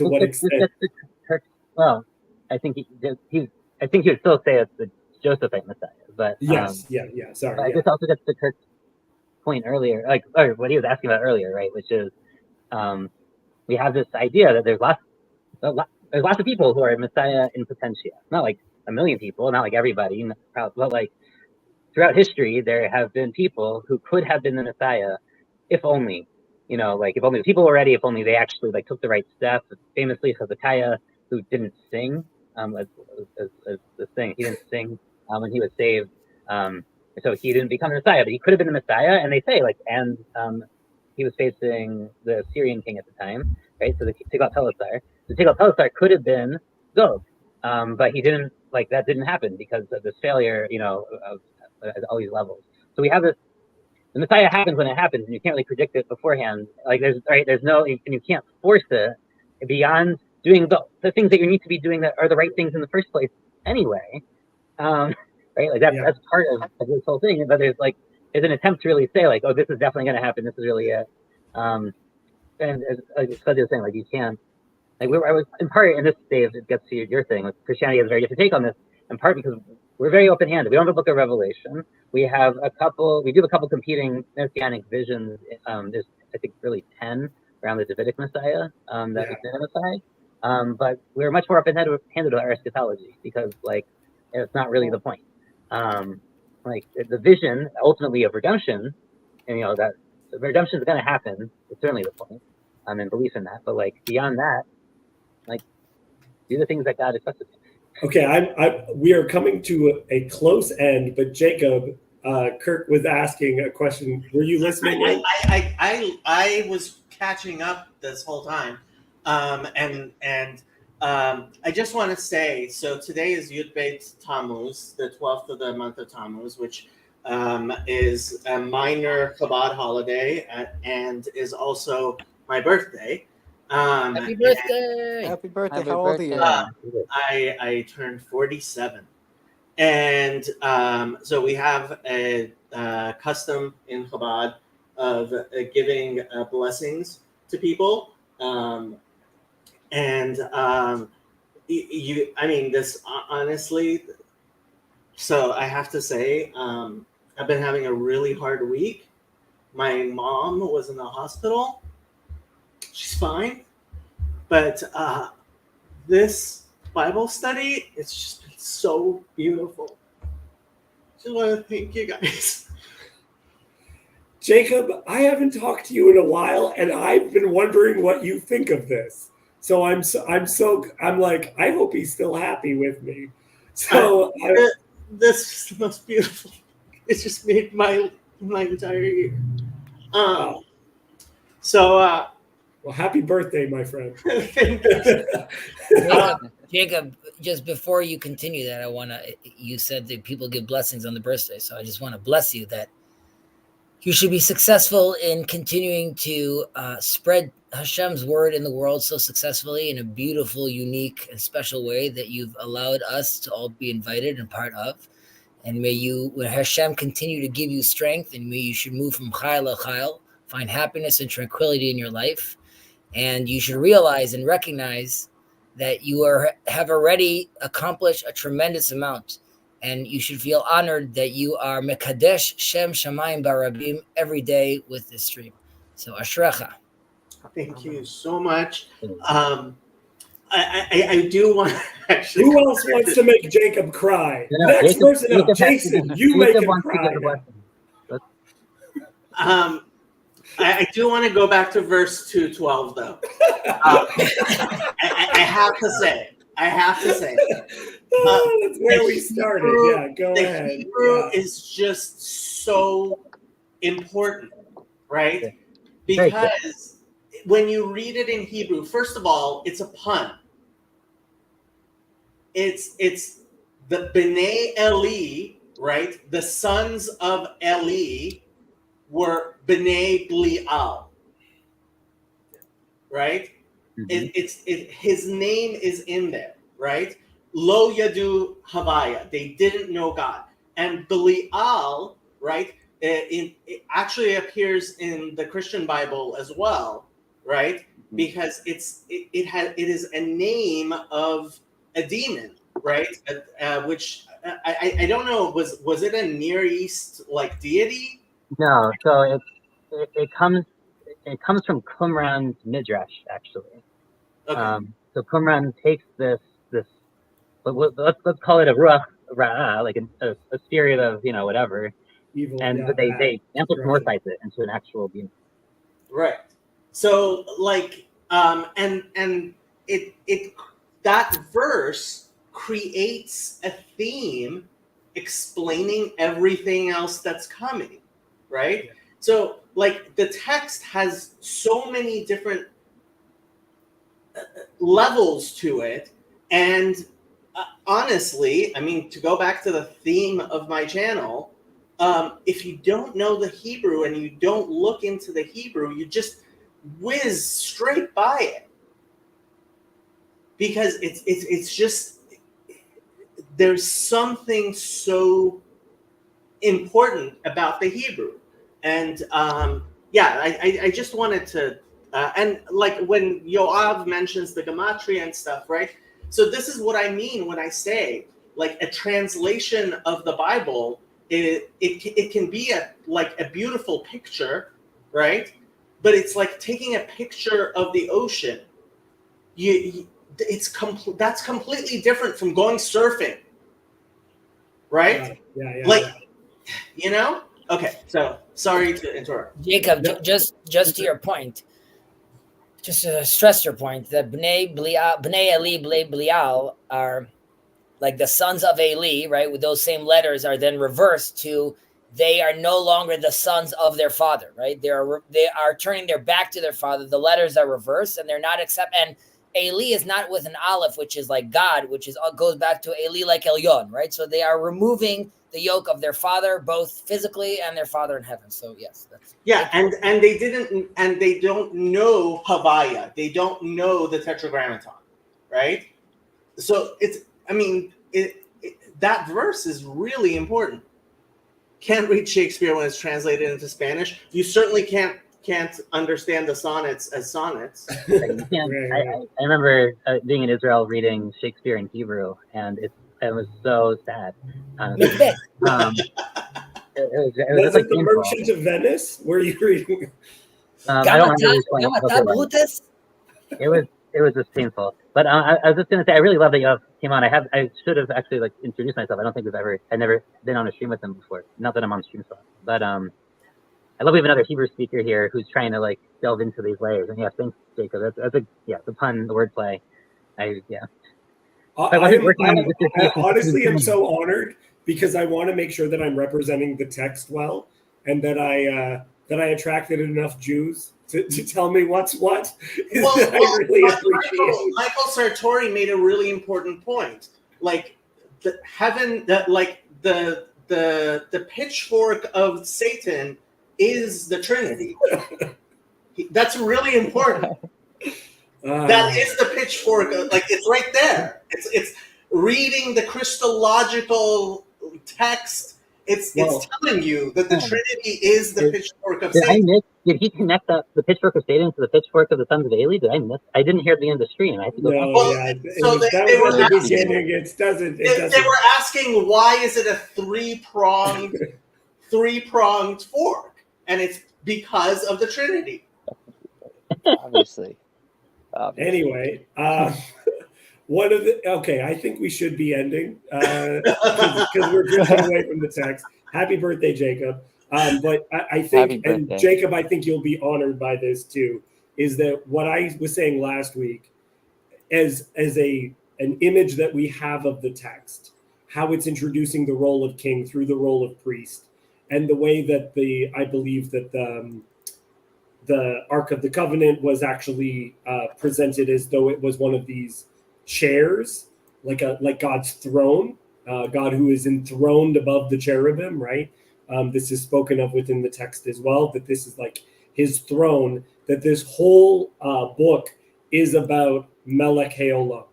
what extent? Well, I think he would still say it's the Josephite Messiah. But yes, sorry. I guess also gets to Kirk's point earlier, or what he was asking about earlier, right? Which is, we have this idea that there's lots of people who are Messiah in potentia. Not like a million people, not like everybody, but like throughout history, there have been people who could have been the Messiah, if only, if only the people were ready, if only they actually took the right steps. Famously, Hezekiah, who didn't sing, as the thing, he didn't sing when he was saved, so he didn't become the Messiah, but he could have been the Messiah. And they say he was facing the Syrian king at the time, right? So the Tiglath-Pileser could have been Gog, But he didn't, like, that didn't happen because of this failure, of at all these levels. So we have this. The Messiah happens when it happens, and you can't really predict it beforehand. Like there's no, and you can't force it beyond doing the things that you need to be doing that are the right things in the first place anyway. Right? Like that's part of this whole thing. But there's an attempt to really say like, oh, this is definitely going to happen. This is really it. And as Scott was saying, like you can't. Like I was in part in this Dave, it gets to your thing. Like Christianity has a very different take on this, in part because we're very open-handed. We don't have a book of Revelation. We do have a couple competing messianic visions. There's I think really 10 around the Davidic Messiah that we can identify. But we're much more open-handed with our eschatology because like it's not really the point. Like the vision ultimately of redemption, and that redemption is going to happen. It's certainly the point. And belief in that. But like beyond that. Like, do the things that God expects us to. Okay, we are coming to a close end, but Jacob, Kirk was asking a question. Were you listening? I was catching up this whole time, and I just want to say, so today is Yud Beit Tammuz, the 12th of the month of Tammuz, which is a minor Chabad holiday and is also my birthday. Happy birthday! Happy birthday! Happy How old are you? I turned 47, and so we have a custom in Chabad of giving blessings to people, this honestly. So I have to say, I've been having a really hard week. My mom was in the hospital. She's fine. But this Bible study, it's just been so beautiful. Just want to thank you guys. Jacob, I haven't talked to you in a while, and I've been wondering what you think of this. So I'm like, I hope he's still happy with me. So this is the most beautiful. It's just made my entire year. Well, happy birthday, my friend. Jacob, just before you continue that, you said that people give blessings on the birthday. So I just want to bless you that you should be successful in continuing to spread Hashem's word in the world so successfully in a beautiful, unique, and special way that you've allowed us to all be invited and part of. And may Hashem continue to give you strength, and may you should move from chayil to chayil, find happiness and tranquility in your life. And you should realize and recognize that you have already accomplished a tremendous amount. And you should feel honored that you are Mekadesh Shem Shamayim Barabim every day with this stream. So Ashrecha. Thank you so much. I do want to actually. Who else wants to make Jacob cry? Next person up, Jason. You make him cry. I do want to go back to verse 2:12 though. I have to say. That's where we started. Yeah, go ahead. Hebrew is just so important, right? Because when you read it in Hebrew, first of all, it's a pun. It's the Bnei Eli, right? The sons of Eli were Bnei Belial, right? Mm-hmm. His name is in there, right? Lo Yadu Havaya. They didn't know God. And Belial, right? It actually appears in the Christian Bible as well, right? Because it is a name of a demon, right? Which I don't know. Was it a Near East like deity? No. So it comes from Qumran's midrash actually. Okay. So Qumran takes this. Let's call it a ruach ra'ah, like a spirit of whatever. Evil, and they anthropomorphize it into an actual being. Right. So and it that verse creates a theme explaining everything else that's coming, right? Yeah. So the text has so many different levels to it, and honestly, I mean, to go back to the theme of my channel, if you don't know the Hebrew and you don't look into the Hebrew, you just whiz straight by it, because it's just, there's something so important about the Hebrew. And yeah, I just wanted to, and like when Yoav mentions the gematria and stuff, right? So this is what I mean when I say, like, a translation of the Bible, it can be like a beautiful picture, right? But it's like taking a picture of the ocean. That's completely different from going surfing, right? Yeah. Like, you know? Okay, so sorry to interrupt. Jacob, No. just to your point, just to stress your point, that Bnei Eli, Bnei Belial are like the sons of Eli, right? With those same letters are then reversed to they are no longer the sons of their father, right? They are turning their back to their father. The letters are reversed, and they're not and Eli is not with an aleph, which is like God, which is goes back to Eli like Elyon, right? So they are removing the yoke of their father, both physically and their father in heaven. So yes, that's and they didn't, and they don't know Havaya. They don't know the Tetragrammaton, right? So it's, I mean, that verse is really important. Can't read Shakespeare when it's translated into Spanish. You certainly can't understand the sonnets as sonnets. I remember being in Israel reading Shakespeare in Hebrew, and it was so sad. It was Was like it the painful. Merchant of Venice? Were you reading? I don't remember which one. It was just painful. But I was just going to say, I really love that you came on. I should have actually like introduced myself. I don't think I've never been on a stream with him before. Not that I'm on stream so, but I love we have another Hebrew speaker here who's trying to like delve into these layers. And yeah, thanks, Jacob. That's the pun, the wordplay. I honestly am so honored, because I want to make sure that I'm representing the text well, and that I attracted enough Jews to tell me what's what. I really appreciate. Michael Sartori made a really important point. Like the pitchfork of Satan is the Trinity. That's really important. That is the pitchfork. Like, it's right there. It's reading the Christological text. It's telling you that the Trinity is the pitchfork of Satan. Did he connect the pitchfork of Satan to the pitchfork of the sons of Eli? I didn't hear the end of the stream. I have to go back. So they were at the asking, beginning. It doesn't. They were asking, why is it a three-pronged fork? And it's because of the Trinity. Obviously. Anyway, I think we should be ending because we're drifting away from the text. Happy birthday, Jacob. But I think, and Jacob, I think you'll be honored by this too, is that what I was saying last week as an image that we have of the text, how it's introducing the role of king through the role of priest, and the way that I believe that the Ark of the Covenant was actually presented as though it was one of these chairs, like God's throne, God who is enthroned above the cherubim, right? This is spoken of within the text as well, that this is like his throne, that this whole book is about Melech Haolam,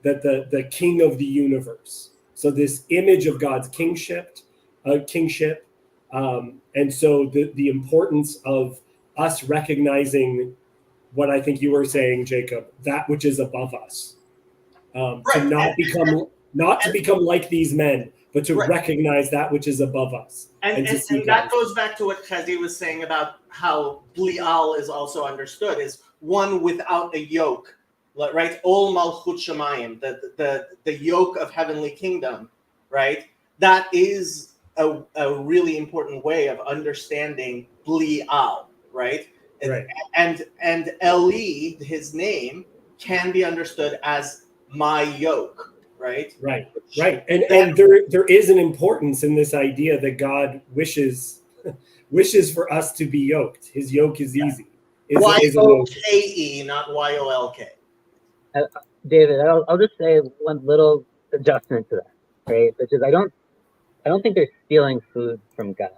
that the king of the universe. So this image of God's kingship, and so the importance of us recognizing what I think you were saying, Jacob, that which is above us, to not to become like these men, but to recognize that which is above us. And that goes back to what Chazzy was saying about how Blial is also understood as one without a yoke, right? Ol Malchut Shemayim, the yoke of heavenly kingdom, right? That is a really important way of understanding Blial, right? And Eli, his name, can be understood as my yoke. Right. And there is an importance in this idea that God wishes for us to be yoked. His yoke is easy. Y-O-K-E, not Y-O-L-K. David, I'll just say one little adjustment to that, right? Which is I don't think they're stealing food from God.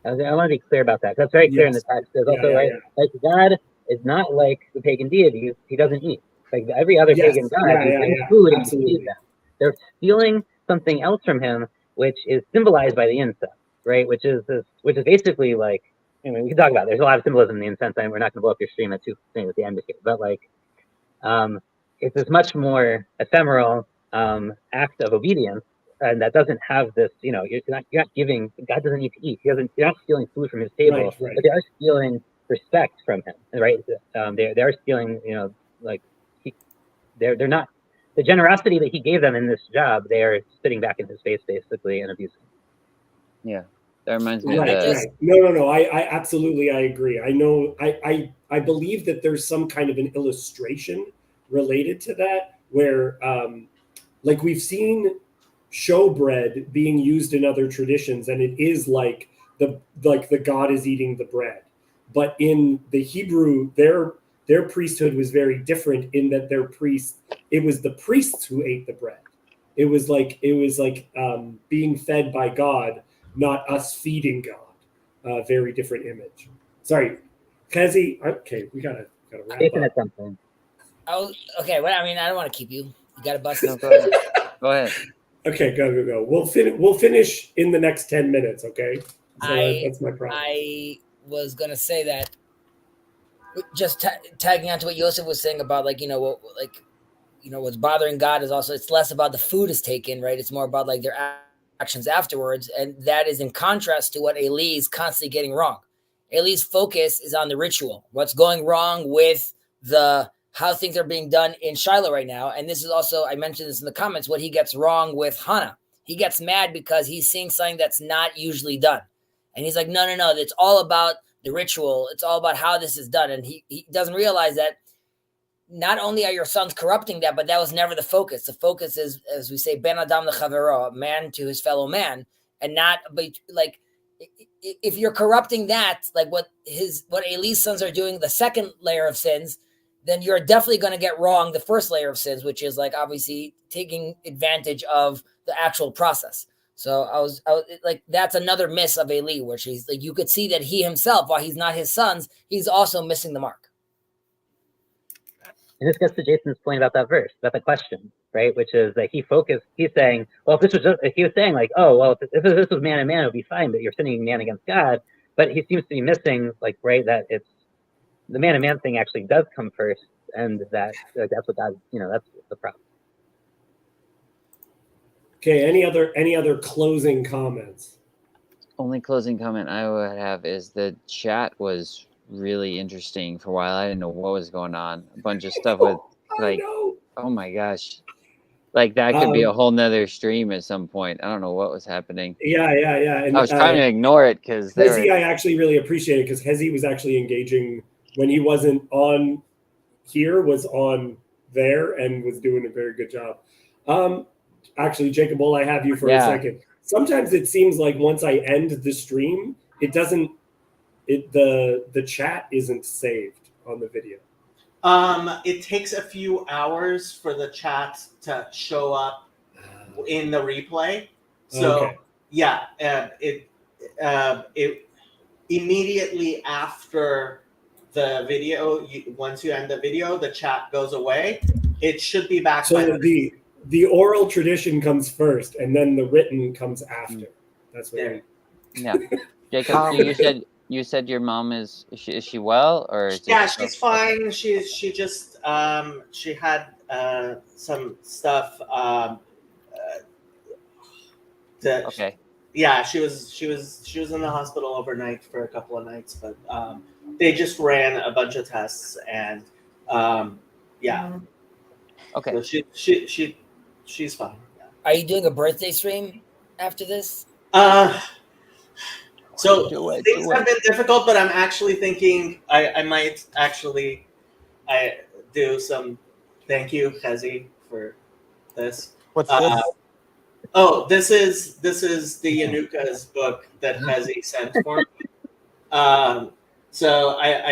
I want to be clear about that. That's very clear in the Yes. text. There's Yeah, also yeah, right, yeah. like God is not like the pagan deities. He doesn't eat. Like every other pagan Yes. god, Yeah, he yeah, brings yeah. food and he feeds Absolutely. them. They're stealing something else from him, which is symbolized by the incense, right? Which is basically like, I mean, we can talk about it. There's a lot of symbolism in the incense, and we're not going to blow up your stream at at the end of it, but like, it's this much more ephemeral act of obedience, and that doesn't have this. You're not giving. God doesn't need to eat. He doesn't. You're not stealing food from his table, Right, right. but they are stealing respect from him, right? They are stealing. Like they're not the generosity that he gave them in this job. They are spitting back in his face basically and abusing. Yeah, that reminds me of Right, the. right. No. I absolutely, I agree. I know. I believe that there's some kind of an illustration related to that where, like we've seen showbread being used in other traditions, and it is like the god is eating the bread. But in the Hebrew, their priesthood was very different in that their priests, it was the priests who ate the bread. It was like being fed by God, not us feeding God. Very different image. Sorry, Kazi. Okay, we gotta wrap Jason up. at some point. Oh, okay. Well, I mean, I don't want to keep you. You got to bust. No, go ahead. Go ahead. Okay, go. We'll finish in the next 10 minutes. Okay, so I that's my promise. I was gonna say that just tagging on to what Yosef was saying about what's bothering God is also it's less about the food is taken, right? It's more about like their actions afterwards, and that is in contrast to what Eli is constantly getting wrong. Eli's focus is on the ritual, what's going wrong with the how things are being done in Shiloh right now, and this is also I mentioned this in the comments what he gets wrong with Hannah. He gets mad because he's seeing something that's not usually done, and he's like, no, it's all about the ritual. It's all about how this is done, and he doesn't realize that not only are your sons corrupting that, but that was never the focus. The focus is, as we say, ben adam lechavero, man to his fellow man, and not like if you're corrupting that, like what Eli's sons are doing, the second layer of sins, then you're definitely going to get wrong the first layer of sins, which is like obviously taking advantage of the actual process. So I was like, that's another miss of Eli, which he's like, you could see that he himself, while he's not his sons, he's also missing the mark. And this gets to Jason's point about that verse, about the question, right? Which is that he's saying, well, if he was saying like, oh, well, if this was man and man, it would be fine, but you're sinning man against God. But he seems to be missing, like, right, that it's the man and man thing actually does come first, and that's what God, that's the problem. Okay, any other closing comments? Only closing comment I would have is the chat was really interesting for a while. I didn't know what was going on. A bunch of stuff with like, oh my gosh, like that could be a whole nother stream at some point. I don't know what was happening. Yeah. And I was trying to ignore it because Hezi, I actually really appreciate it because Hezi was actually engaging when he wasn't on here, was on there and was doing a very good job. Actually, Jacob, while I have you for a second, sometimes it seems like once I end the stream, the chat isn't saved on the video. It takes a few hours for the chat to show up in the replay. So it immediately after the video, once you end the video, the chat goes away. It should be back. So the oral tradition comes first, and then the written comes after. That's what. Yeah, Jacob, you said your mom is she well or? She's fine. She just she had some stuff. Okay. Yeah, she was in the hospital overnight for a couple of nights, but they just ran a bunch of tests and yeah. Okay. So she's fine. Yeah. Are you doing a birthday stream after this? So things have been difficult, but I'm actually thinking I might actually do some. Thank you, Hezi, for this. What's this? Oh, this is the Yanuka's book that Hezi sent for me. So I'm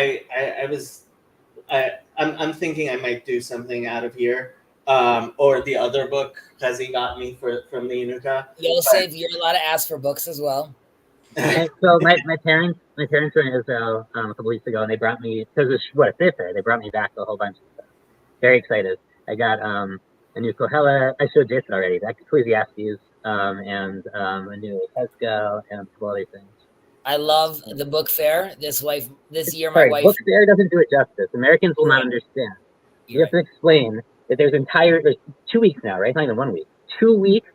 thinking I might do something out of here. or the other book Kazi got me from the Inuka. Yosef, you're allowed to ask for books as well. And so my parents were in Israel a couple weeks ago, and they brought me, because it's what it's there. They brought me back a whole bunch of stuff. Very excited. I got a new Kohelet. I showed Jason already. The Ecclesiastes, and a new Hezkel, and a couple other things. I love the book fair. This year, my Sorry, wife. book fair doesn't do it justice. Americans will not understand. You have to explain that there's 2 weeks now, right? Not even 1 week. 2 weeks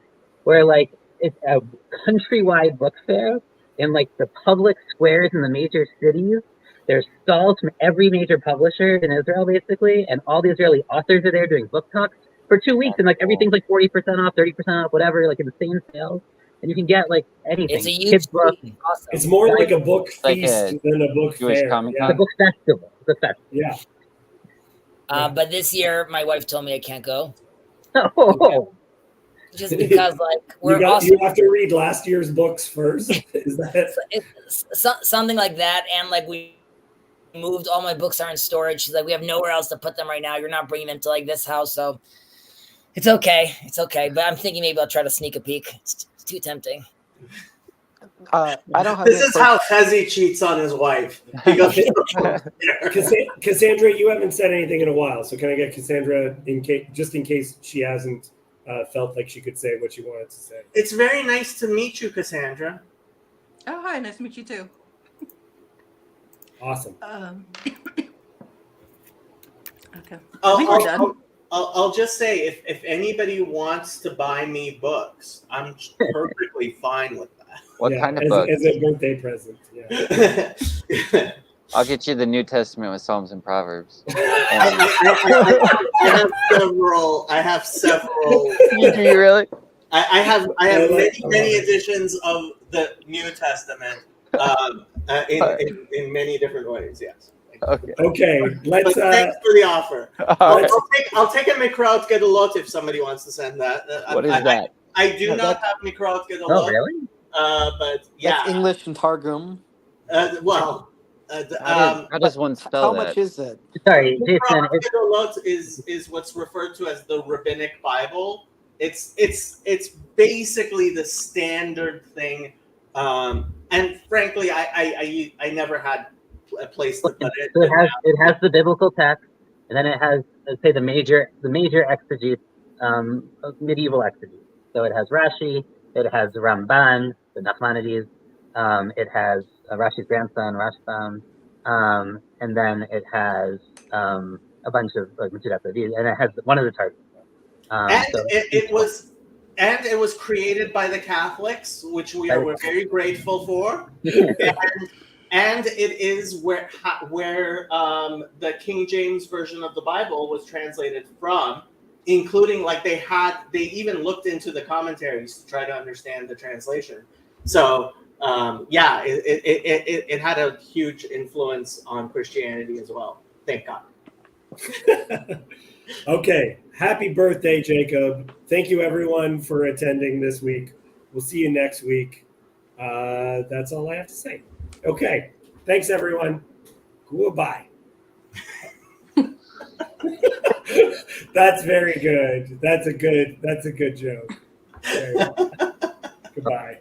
where like it's a countrywide book fair in like the public squares in the major cities. There's stalls from every major publisher in Israel, basically, and all the Israeli authors are there doing book talks for 2 weeks, and like everything's like 40% off, 30% off, whatever, like insane sales, and you can get like anything. It's a huge kids book. Awesome. It's more like a book Like feast a than a book Jewish fair. Comic Yeah. The book festival. The festival. Yeah. But this year, my wife told me I can't go. Oh. Just because, like, we're you have to read last year's books first. Is that something like that? And like we moved, all my books are in storage. She's like, we have nowhere else to put them right now. You're not bringing them to like this house, so it's okay. It's okay. But I'm thinking maybe I'll try to sneak a peek. It's too tempting. I don't have. This is how Kazi cheats on his wife. He goes, Cassandra, you haven't said anything in a while, so can I get Cassandra in case she hasn't felt like she could say what she wanted to say? It's very nice to meet you, Cassandra. Oh, hi. Nice to meet you too. Awesome. Okay. I'll just say, if anybody wants to buy me books, I'm perfectly fine with that. What kind of book? As a birthday present. Yeah. I'll get you the New Testament with Psalms and Proverbs. I have several. You do really? I have many editions of the New Testament in many different ways. Yes. Okay. Let's. Thanks for the offer. Right. I'll take a Mikraot Gedolot if somebody wants to send that. What is that? I do not have Mikraot Gedolot. Oh, really? But yeah. That's English and Targum. Well. How does one spell that? How much is it? Sorry, Jason. Mikraot is what's referred to as the rabbinic Bible. It's basically the standard thing. And frankly, I never had a place to put it. So it has the biblical text, and then it has, let's say, the major exegetes, medieval exegetes. So it has Rashi, it has Ramban, the Nachmanides, it has Rashi's grandson, Rashbam, and then it has a bunch of like and it has one of the targets. It was created by the Catholics, which we are very grateful for. And it is where the King James version of the Bible was translated from, including like they even looked into the commentaries to try to understand the translation. So it had a huge influence on Christianity as well. Thank God. Okay. Happy birthday, Jacob. Thank you everyone for attending this week. We'll see you next week. That's all I have to say. Okay. Thanks everyone. Goodbye. That's very good. That's a good joke. Goodbye.